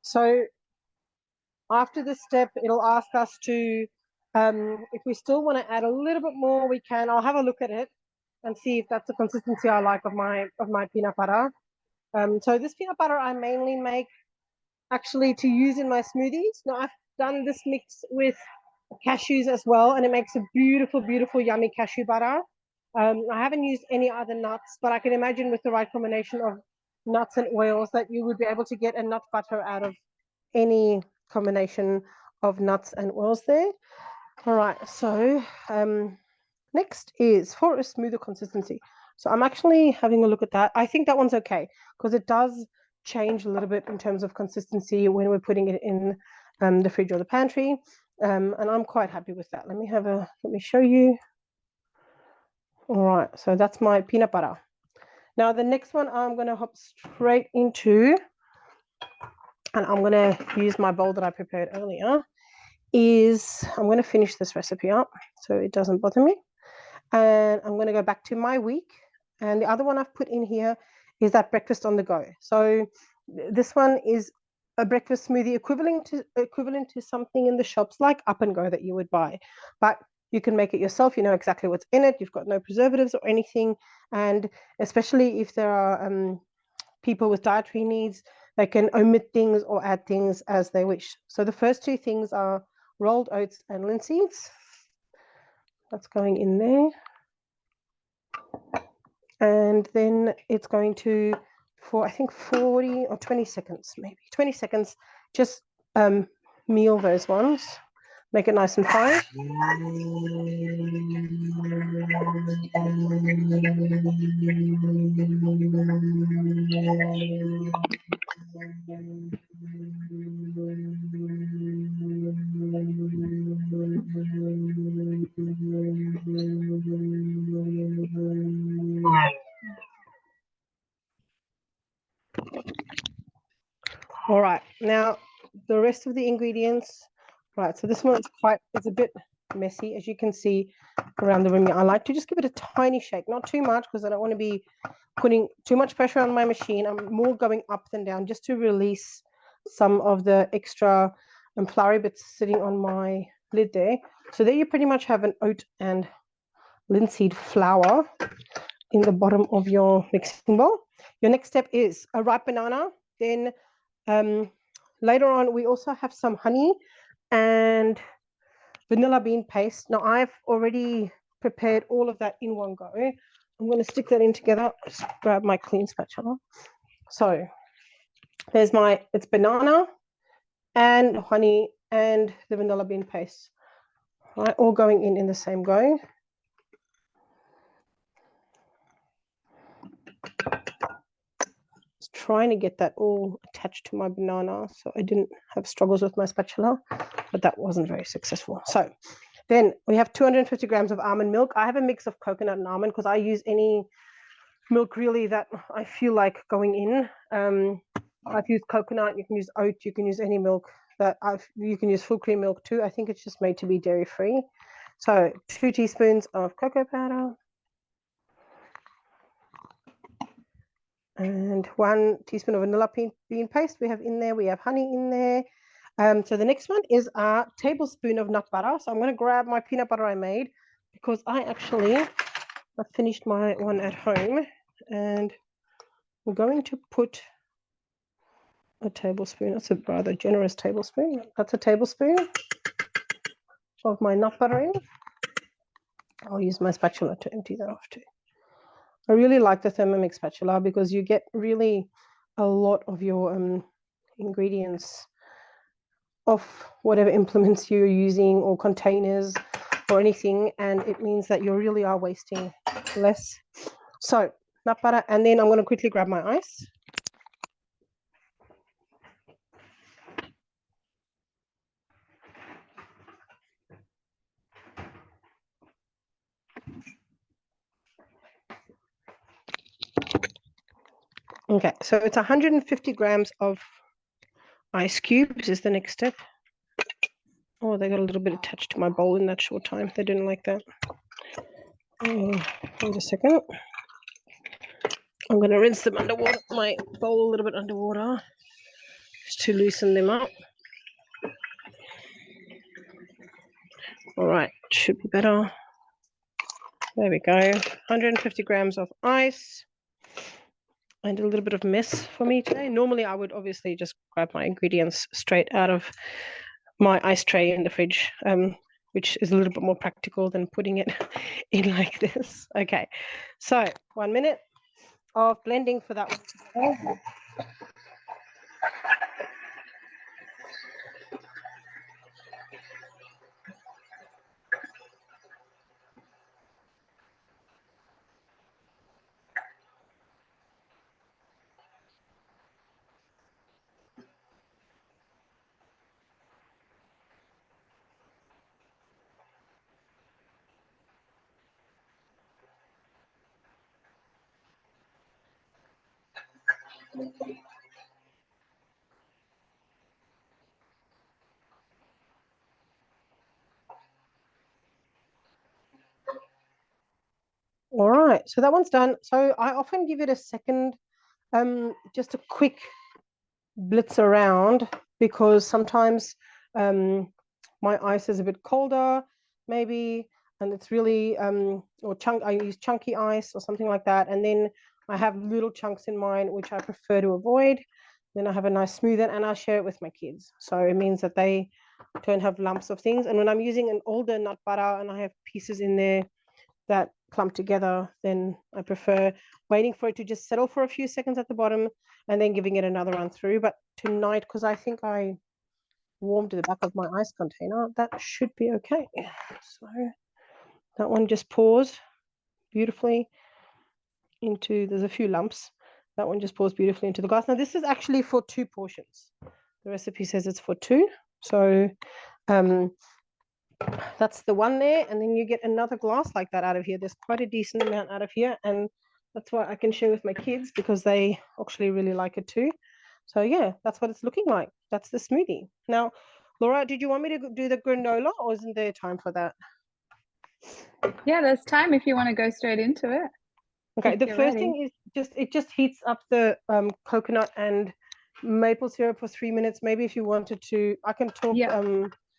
So after this step, it'll ask us to, if we still want to add a little bit more, we can. I'll have a look at it and see if that's the consistency I like of my peanut butter. So this peanut butter I mainly make actually to use in my smoothies. Now I've done this mix with cashews as well, and it makes a beautiful, beautiful, yummy cashew butter. I haven't used any other nuts, but I can imagine with the right combination of nuts and oils that you would be able to get a nut butter out of any combination of nuts and oils there. All right, so next is for a smoother consistency. So I'm actually having a look at that. I think that one's okay because it does change a little bit in terms of consistency when we're putting it in the fridge or the pantry. And I'm quite happy with that. Let me show you. All right, so that's my peanut butter. Now the next one I'm going to hop straight into, and I'm going to use my bowl that I prepared earlier, is I'm going to finish this recipe up so it doesn't bother me. And I'm going to go back to my week. And the other one I've put in here is that breakfast on the go. So this one is a breakfast smoothie equivalent to something in the shops like Up and Go that you would buy. But you can make it yourself. You know exactly what's in it. You've got no preservatives or anything. And especially if there are people with dietary needs, they can omit things or add things as they wish. So the first two things are rolled oats and linseeds. That's going in there. And then it's going to, for I think 40 or 20 seconds, maybe 20 seconds, just meal those ones, make it nice and fine. All right, now the rest of the ingredients. Right, so this one it's a bit messy, as you can see around the rim. I like to just give it a tiny shake, not too much because I don't want to be putting too much pressure on my machine. I'm more going up than down just to release some of the extra floury bits sitting on my lid there. So there you pretty much have an oat and linseed flour in the bottom of your mixing bowl. Your next step is a ripe banana. Then later on, we also have some honey and vanilla bean paste. Now, I've already prepared all of that in one go. I'm going to stick that in together. Just grab my clean spatula. So there's it's banana and honey and the vanilla bean paste. All right, all going in the same go. Trying to get that all attached to my banana so I didn't have struggles with my spatula, but that wasn't very successful. So then we have 250 grams of almond milk. I have a mix of coconut and almond because I use any milk really that I feel like going in. I've used coconut, you can use oat, you can use any milk you can use full cream milk too. I think it's just made to be dairy free. So 2 teaspoons of cocoa powder. And 1 teaspoon of vanilla bean paste we have in there. We have honey in there. So the next one is a tablespoon of nut butter. So I'm going to grab my peanut butter I made because I finished my one at home, and I'm going to put a tablespoon. That's a rather generous tablespoon. That's a tablespoon of my nut butter in. I'll use my spatula to empty that off too. I really like the Thermomix spatula because you get really a lot of your ingredients off whatever implements you're using or containers or anything, and it means that you really are wasting less. So nut butter, and then I'm going to quickly grab my ice. Okay, so it's 150 grams of ice cubes is the next step. Oh, they got a little bit attached to my bowl in that short time. They didn't like that. Wait a second. I'm going to rinse them underwater, my bowl a little bit underwater, just to loosen them up. All right, should be better. There we go. 150 grams of ice. I did a little bit of mess for me today. Normally, I would obviously just grab my ingredients straight out of my ice tray in the fridge, which is a little bit more practical than putting it in like this. Okay, so 1 minute of blending for that one. All right, so that one's done. So I often give it a second, just a quick blitz around, because sometimes my ice is a bit colder, maybe, and it's really I use chunky ice or something like that, and then I have little chunks in mine which I prefer to avoid. Then I have a nice smoother, and I share it with my kids, so it means that they don't have lumps of things. And when I'm using an older nut butter and I have pieces in there that clump together, then I prefer waiting for it to just settle for a few seconds at the bottom and then giving it another run through. But tonight, because I think I warmed the back of my ice container, that should be okay. So that one just pours beautifully into, there's a few lumps. That one just pours beautifully into the glass. Now this is actually for 2 portions. The recipe says it's for 2. So that's the one there, and then you get another glass like that out of here. There's quite a decent amount out of here, and that's why I can share with my kids, because they actually really like it too. So yeah, that's what it's looking like. That's the smoothie. Now, Laura, did you want me to do the granola, or isn't there time for that? Yeah, there's time if you want to go straight into it. Okay, the first thing is it just heats up the coconut and maple syrup for 3 minutes. Maybe if you wanted to, I can talk. Yeah.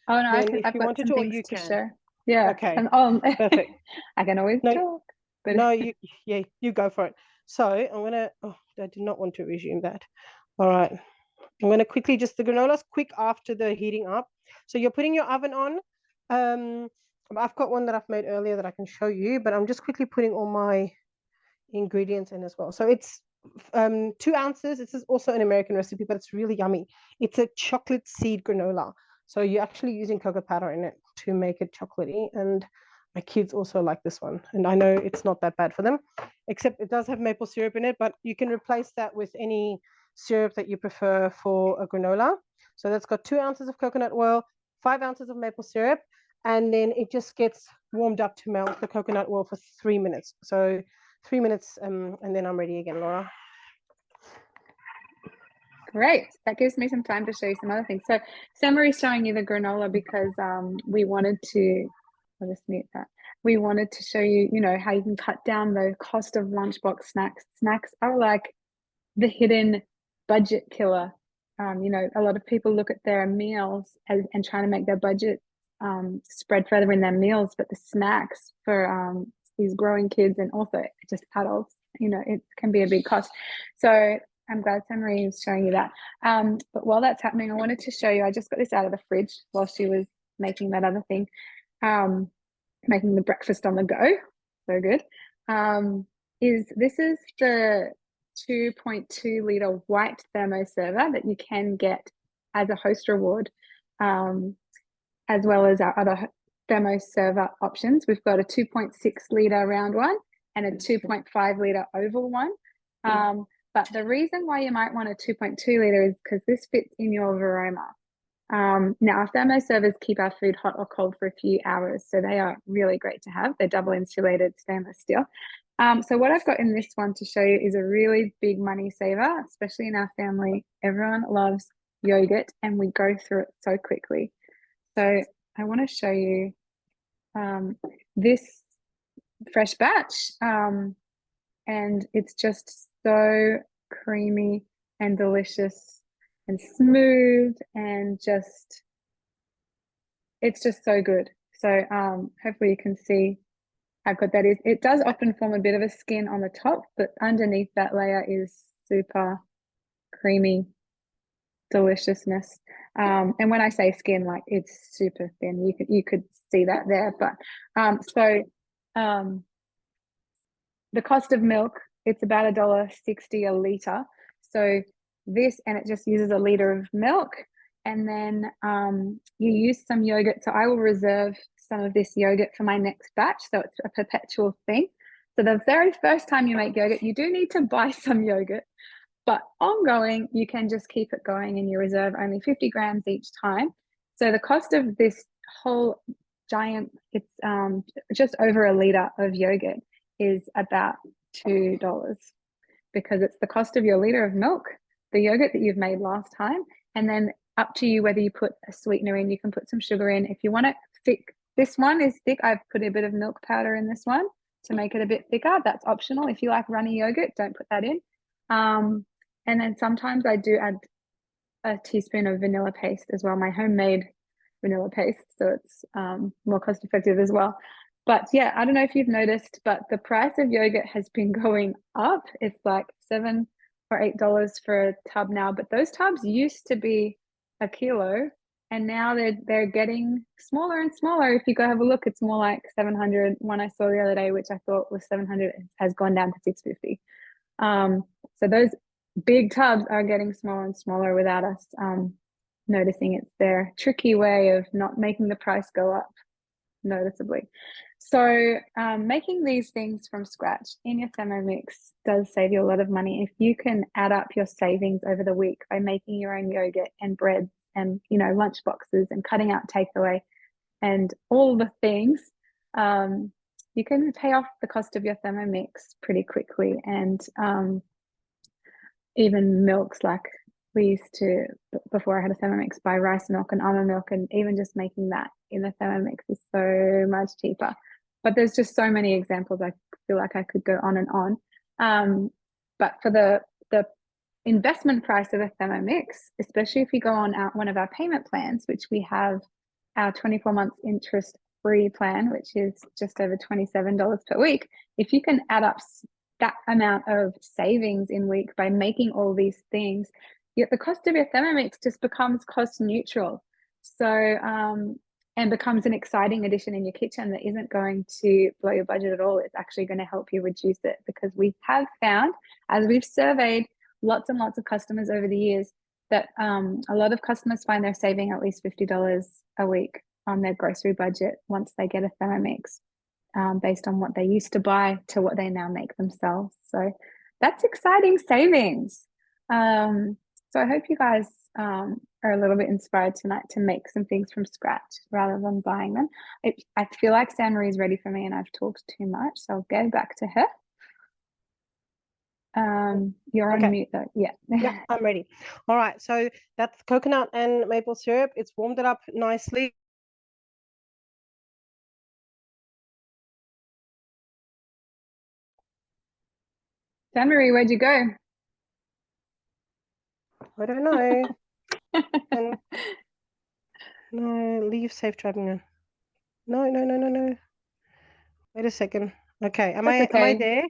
Oh no, if you wanted to, or you can. Share. Yeah. Okay. And, perfect. I can always talk. But no, you go for it. So I'm gonna. Oh, I did not want to resume that. All right. I'm gonna quickly the granola's quick after the heating up. So you're putting your oven on. I've got one that I've made earlier that I can show you, but I'm just quickly putting all my ingredients in as well. So it's 2 ounces. This is also an American recipe, but it's really yummy. It's a chocolate seed granola. So you're actually using cocoa powder in it to make it chocolatey. And my kids also like this one. And I know it's not that bad for them, except it does have maple syrup in it, but you can replace that with any syrup that you prefer for a granola. So that's got 2 ounces of coconut oil, 5 ounces of maple syrup, and then it just gets warmed up to melt the coconut oil for 3 minutes. So 3 minutes, and then I'm ready again, Laura. Great. That gives me some time to show you some other things. So Samari's showing you the granola because we wanted to, I'll just mute that. We wanted to show you, how you can cut down the cost of lunchbox snacks. Snacks are like the hidden budget killer. You know, a lot of people look at their meals and trying to make their budget spread further in their meals, but the snacks for these growing kids and also just adults, you know, it can be a big cost. So I'm glad Marie is showing you that. But while that's happening, I wanted to show you, I just got this out of the fridge while she was making that other thing, making the breakfast on the go. So good. This is the 2.2 liter white thermo server that you can get as a host reward, as well as our other thermo server options. We've got a 2.6 liter round one and a 2.5 liter oval one. But the reason why you might want a 2.2 liter is because this fits in your Varoma. Now, our thermo servers keep our food hot or cold for a few hours, so they are really great to have. They're double insulated stainless steel. So what I've got in this one to show you is a really big money saver, especially in our family. Everyone loves yogurt and we go through it so quickly. So I want to show you this fresh batch, and it's just so creamy and delicious and smooth and just, it's just so good. So hopefully you can see how good that is. It does often form a bit of a skin on the top, but underneath that layer is super creamy deliciousness. And when I say skin, like it's super thin, you could see that there. But the cost of milk, it's about $1.60 a litre. So this, and it just uses a litre of milk, and then you use some yogurt. So I will reserve some of this yogurt for my next batch, so it's a perpetual thing. So the very first time you make yogurt, you do need to buy some yogurt, but ongoing, you can just keep it going and you reserve only 50 grams each time. So the cost of this whole giant, it's just over a litre of yogurt, is about $2, because it's the cost of your liter of milk, the yogurt that you've made last time, and then up to you whether you put a sweetener in. You can put some sugar in if you want it thick. This one is thick. I've put a bit of milk powder in this one to make it a bit thicker. That's optional. If you like runny yogurt, don't put that in. And then sometimes I do add a teaspoon of vanilla paste as well, my homemade vanilla paste, so it's more cost effective as well. But yeah, I don't know if you've noticed, but the price of yogurt has been going up. It's like $7 or $8 for a tub now, but those tubs used to be a kilo, and now they're getting smaller and smaller. If you go have a look, it's more like 700. One I saw the other day, which I thought was 700, has gone down to 650. So those big tubs are getting smaller and smaller without us noticing. It's their tricky way of not making the price go up noticeably. So making these things from scratch in your Thermomix does save you a lot of money. If you can add up your savings over the week by making your own yogurt and breads and, you know, lunch boxes and cutting out takeaway and all the things, you can pay off the cost of your Thermomix pretty quickly. And even milks, like we used to, before I had a Thermomix, buy rice milk and almond milk, and even just making that in the Thermomix is so much cheaper. But there's just so many examples. I feel like I could go on and on. But for the investment price of a Thermomix, especially if you go on one of our payment plans, which we have our 24 months interest free plan, which is just over $27 per week, if you can add up that amount of savings in week by making all these things, yet the cost of your Thermomix just becomes cost neutral. So and becomes an exciting addition in your kitchen that isn't going to blow your budget at all. It's actually going to help you reduce it, because we have found, as we've surveyed lots and lots of customers over the years, that a lot of customers find they're saving at least $50 a week on their grocery budget once they get a Thermomix, based on what they used to buy to what they now make themselves. So that's exciting savings. So I hope you guys are a little bit inspired tonight to make some things from scratch rather than buying them. I feel like Marie is ready for me and I've talked too much, so I'll go back to her. You're on mute though. Yeah. Yeah, I'm ready. All right, so that's coconut and maple syrup. It's warmed it up nicely. Marie, where'd you go? I don't know. And no, leave safe driving on. No. Wait a second. Okay, am That's I okay. there?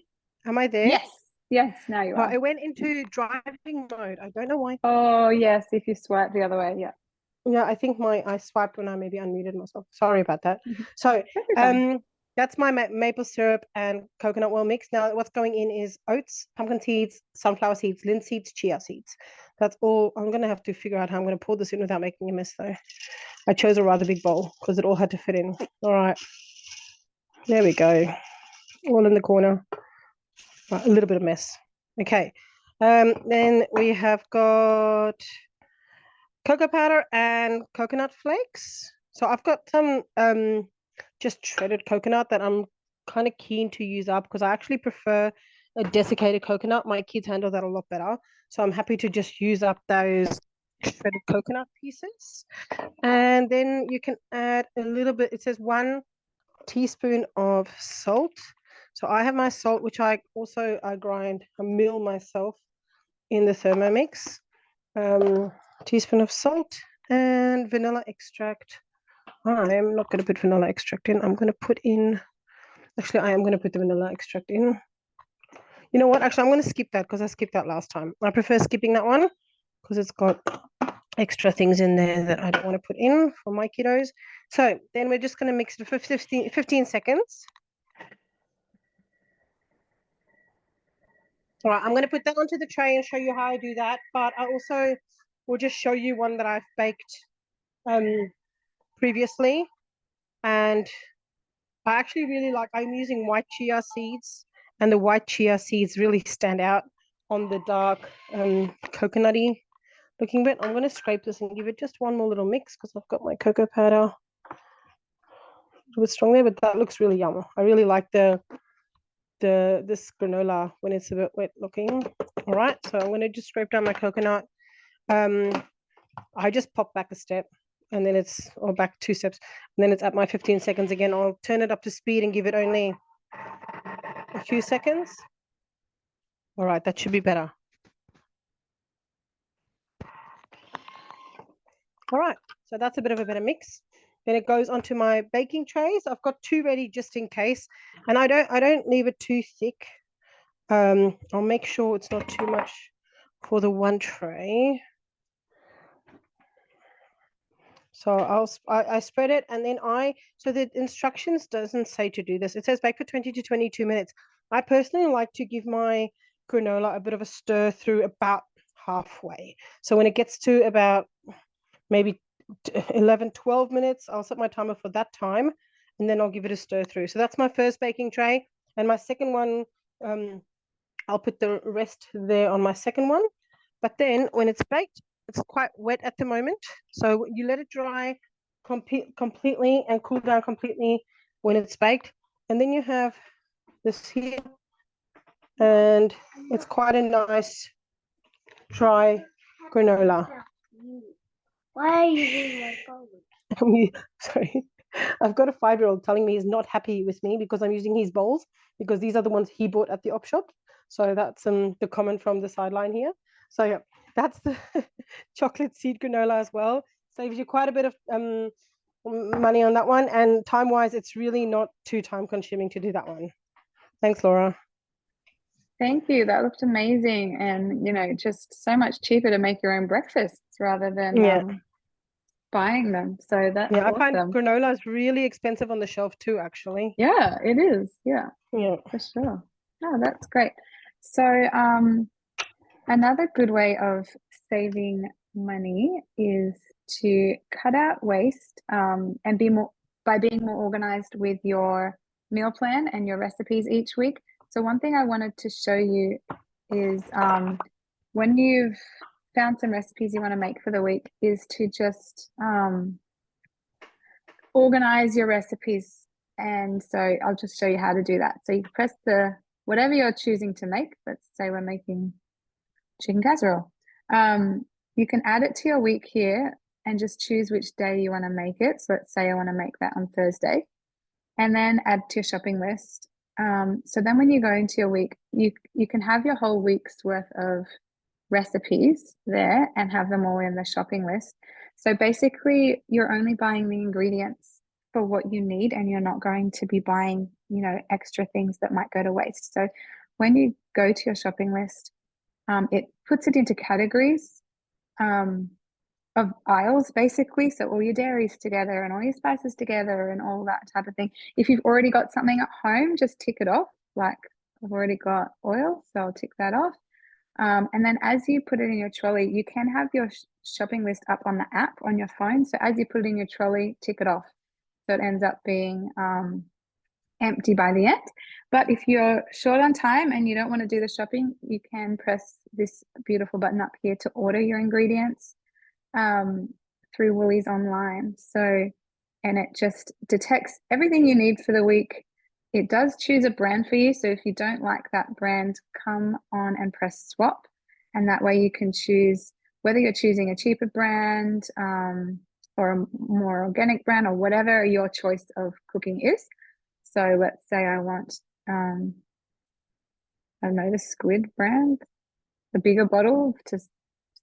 Am I there? Yes, now you Oh, are. I went into driving mode. I don't know why. Oh, yes, if you swipe the other way, yeah. Yeah, I think I swiped when I maybe unmuted myself. Sorry about that. Mhm. So, That'd be fine. that's my maple syrup and coconut oil mix. Now, what's going in is oats, pumpkin seeds, sunflower seeds, linseed seeds, chia seeds. That's all. I'm gonna have to figure out how I'm gonna pour this in without making a mess, though. I chose a rather big bowl because it all had to fit in. All right, there we go. All in the corner. Right, a little bit of mess. Okay. Then we have got cocoa powder and coconut flakes. So I've got some just shredded coconut that I'm kind of keen to use up because I actually prefer a desiccated coconut. My kids handle that a lot better. So I'm happy to just use up those shredded coconut pieces. And then you can add a little bit, it says 1 teaspoon of salt. So I have my salt, which I grind, I mill myself in the Thermomix. Teaspoon of salt and vanilla extract. I'm not going to put vanilla extract in. I'm going to put in, actually, I am going to put the vanilla extract in. You know what? Actually, I'm going to skip that because I skipped that last time. I prefer skipping that one because it's got extra things in there that I don't want to put in for my kiddos. So then we're just going to mix it for 15 seconds. All right, I'm going to put that onto the tray and show you how I do that. But I also will just show you one that I've baked previously. And I actually really like, I'm using white chia seeds, and the white chia seeds really stand out on the dark coconutty looking bit. I'm going to scrape this and give it just one more little mix because I've got my cocoa powder a little bit strong there, but that looks really yum. I really like this granola when it's a bit wet looking. All right, so I'm going to just scrape down my coconut. I just pop back a step and then or back 2 steps, and then it's at my 15 seconds again. I'll turn it up to speed and give it only a few seconds. All right, that should be better. All right, so that's a bit of a better mix. Then it goes onto my baking trays. I've got 2 ready just in case, and I don't leave it too thick. I'll make sure it's not too much for the one tray. So I spread it, and then so the instructions doesn't say to do this. It says bake for 20 to 22 minutes. I personally like to give my granola a bit of a stir through about halfway. So when it gets to about maybe 11, 12 minutes, I'll set my timer for that time, and then I'll give it a stir through. So that's my first baking tray. And my second one, I'll put the rest there on my second one. But then when it's baked, it's quite wet at the moment. So you let it dry completely and cool down completely when it's baked. And then you have this here, and it's quite a nice dry granola. Why are you using my phone? Sorry, I've got a 5-year-old telling me he's not happy with me because I'm using his bowls because these are the ones he bought at the op shop. So that's the comment from the sideline here. So yeah, that's the chocolate seed granola as well. Saves you quite a bit of money on that one, and time-wise, it's really not too time-consuming to do that one. Thanks, Laura. Thank you. That looked amazing. And, just so much cheaper to make your own breakfasts rather than buying them. So that's I awesome. find granola is really expensive on the shelf too, actually. Yeah, it is. Yeah, for sure. Oh, that's great. So another good way of saving money is to cut out waste and being more organized with your meal plan and your recipes each week. So one thing I wanted to show you is when you've found some recipes you want to make for the week is to just organize your recipes. And so I'll just show you how to do that. So you press whatever you're choosing to make. Let's say we're making chicken casserole. You can add it to your week here and just choose which day you want to make it. So let's say I want to make that on Thursday, and then add to your shopping list. So then when you go into your week, you can have your whole week's worth of recipes there and have them all in the shopping list. So basically, you're only buying the ingredients for what you need, and you're not going to be buying, extra things that might go to waste. So when you go to your shopping list, it puts it into categories of aisles, basically. So all your dairies together and all your spices together and all that type of thing. If you've already got something at home, just tick it off. Like, I've already got oil, so I'll tick that off. And then as you put it in your trolley, you can have your shopping list up on the app on your phone. So as you put it in your trolley, tick it off. So it ends up being empty by the end. But if you're short on time and you don't want to do the shopping, you can press this beautiful button up here to order your ingredients through Woolies online. So, and it just detects everything you need for the week. It does choose a brand for you. So if you don't like that brand, come on and press swap. And that way you can choose whether you're choosing a cheaper brand or a more organic brand or whatever your choice of cooking is. So let's say I want, I don't know, the squid brand, the bigger bottle to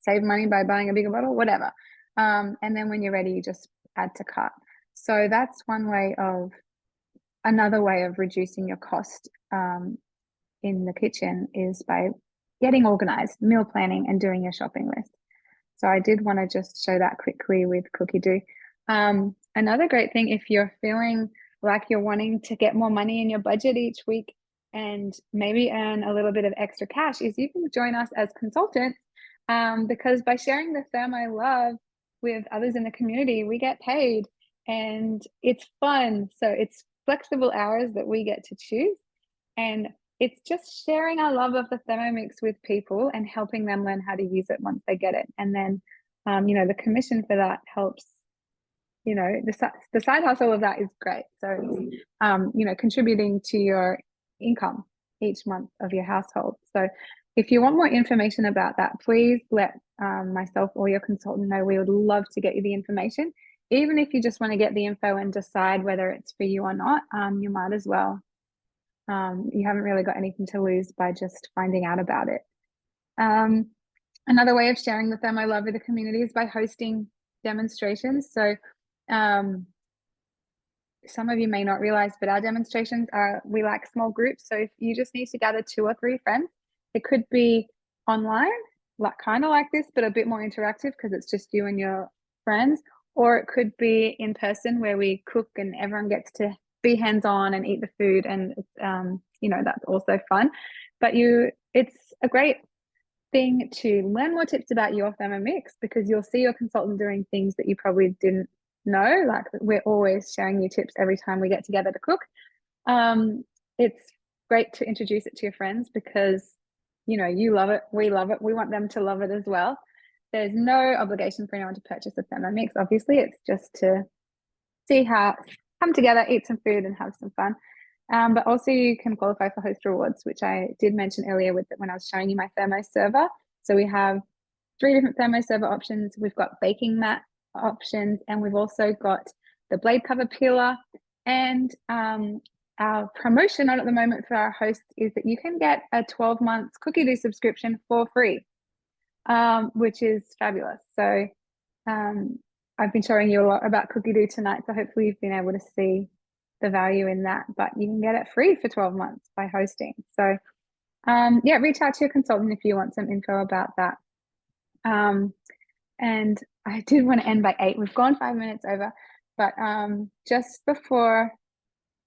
save money by buying a bigger bottle, whatever. And then when you're ready, you just add to cart. So that's another way of reducing your cost in the kitchen is by getting organized, meal planning, and doing your shopping list. So I did want to just show that quickly with Cookie Do. Another great thing, if you're feeling like you're wanting to get more money in your budget each week and maybe earn a little bit of extra cash, is you can join us as consultants, because by sharing the Thermo love with others in the community, we get paid and it's fun. So it's flexible hours that we get to choose, and it's just sharing our love of the Thermomix with people and helping them learn how to use it once they get it. And then the commission for that helps, the side hustle of that is great. So contributing to your income each month of your household. So if you want more information about that, please let myself or your consultant know. We would love to get you the information. Even if you just want to get the info and decide whether it's for you or not, you might as well. You haven't really got anything to lose by just finding out about it. Another way of sharing the Thermo love with the community is by hosting demonstrations. So some of you may not realize, but our demonstrations we like small groups. So if you just need to gather 2 or 3 friends, it could be online, like kind of like this, but a bit more interactive because it's just you and your friends, or it could be in person where we cook and everyone gets to be hands-on and eat the food, and that's also fun. But it's a great thing to learn more tips about your Thermomix, because you'll see your consultant doing things that you probably didn't know. Like, we're always sharing new tips every time we get together to cook. It's great to introduce it to your friends because you love it, we love it, we want them to love it as well. There's no obligation for anyone to purchase a Thermomix. Obviously, it's just to see how come together, eat some food, and have some fun. But also you can qualify for host rewards, which I did mention earlier when I was showing you my Thermo server. So we have 3 different Thermo server options. We've got baking mat options, and we've also got the blade cover peeler. And our promotion on at the moment for our hosts is that you can get a 12 months Cookie Do subscription for free, which is fabulous. So I've been showing you a lot about Cookie Do tonight, so hopefully you've been able to see the value in that. But you can get it free for 12 months by hosting. So reach out to your consultant if you want some info about that. And I did want to end by 8. We've gone 5 minutes over, but just before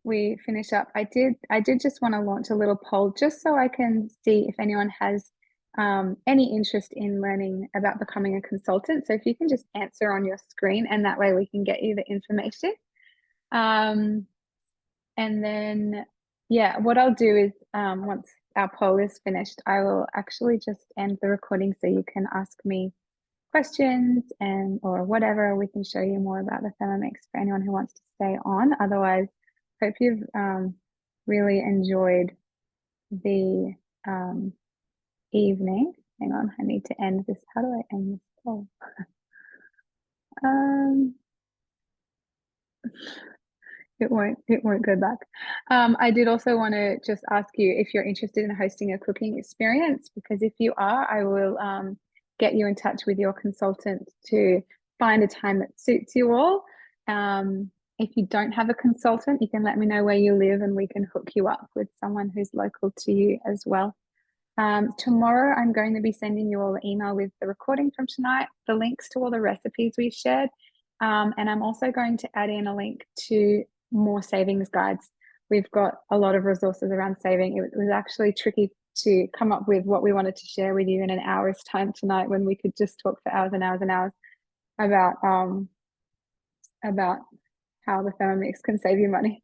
we finish up, I did just want to launch a little poll just so I can see if anyone has any interest in learning about becoming a consultant. So if you can just answer on your screen, and that way we can get you the information. And then, what I'll do is once our poll is finished, I will actually just end the recording so you can ask me questions or whatever. We can show you more about the Thermomix for anyone who wants to stay on. Otherwise, hope you've really enjoyed the evening. Hang on, I need to end this. How do I end this poll? It won't go back. I did also want to just ask you if you're interested in hosting a cooking experience, because if you are, I will get you in touch with your consultant to find a time that suits you all. If you don't have a consultant, you can let me know where you live and we can hook you up with someone who's local to you as well. Tomorrow, I'm going to be sending you all an email with the recording from tonight, the links to all the recipes we've shared, and I'm also going to add in a link to more savings guides. We've got a lot of resources around saving. It was actually tricky to come up with what we wanted to share with you in an hour's time tonight when we could just talk for hours and hours and hours about how the Thermomix can save you money.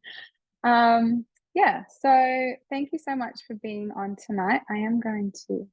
Yeah, so thank you so much for being on tonight. I am going to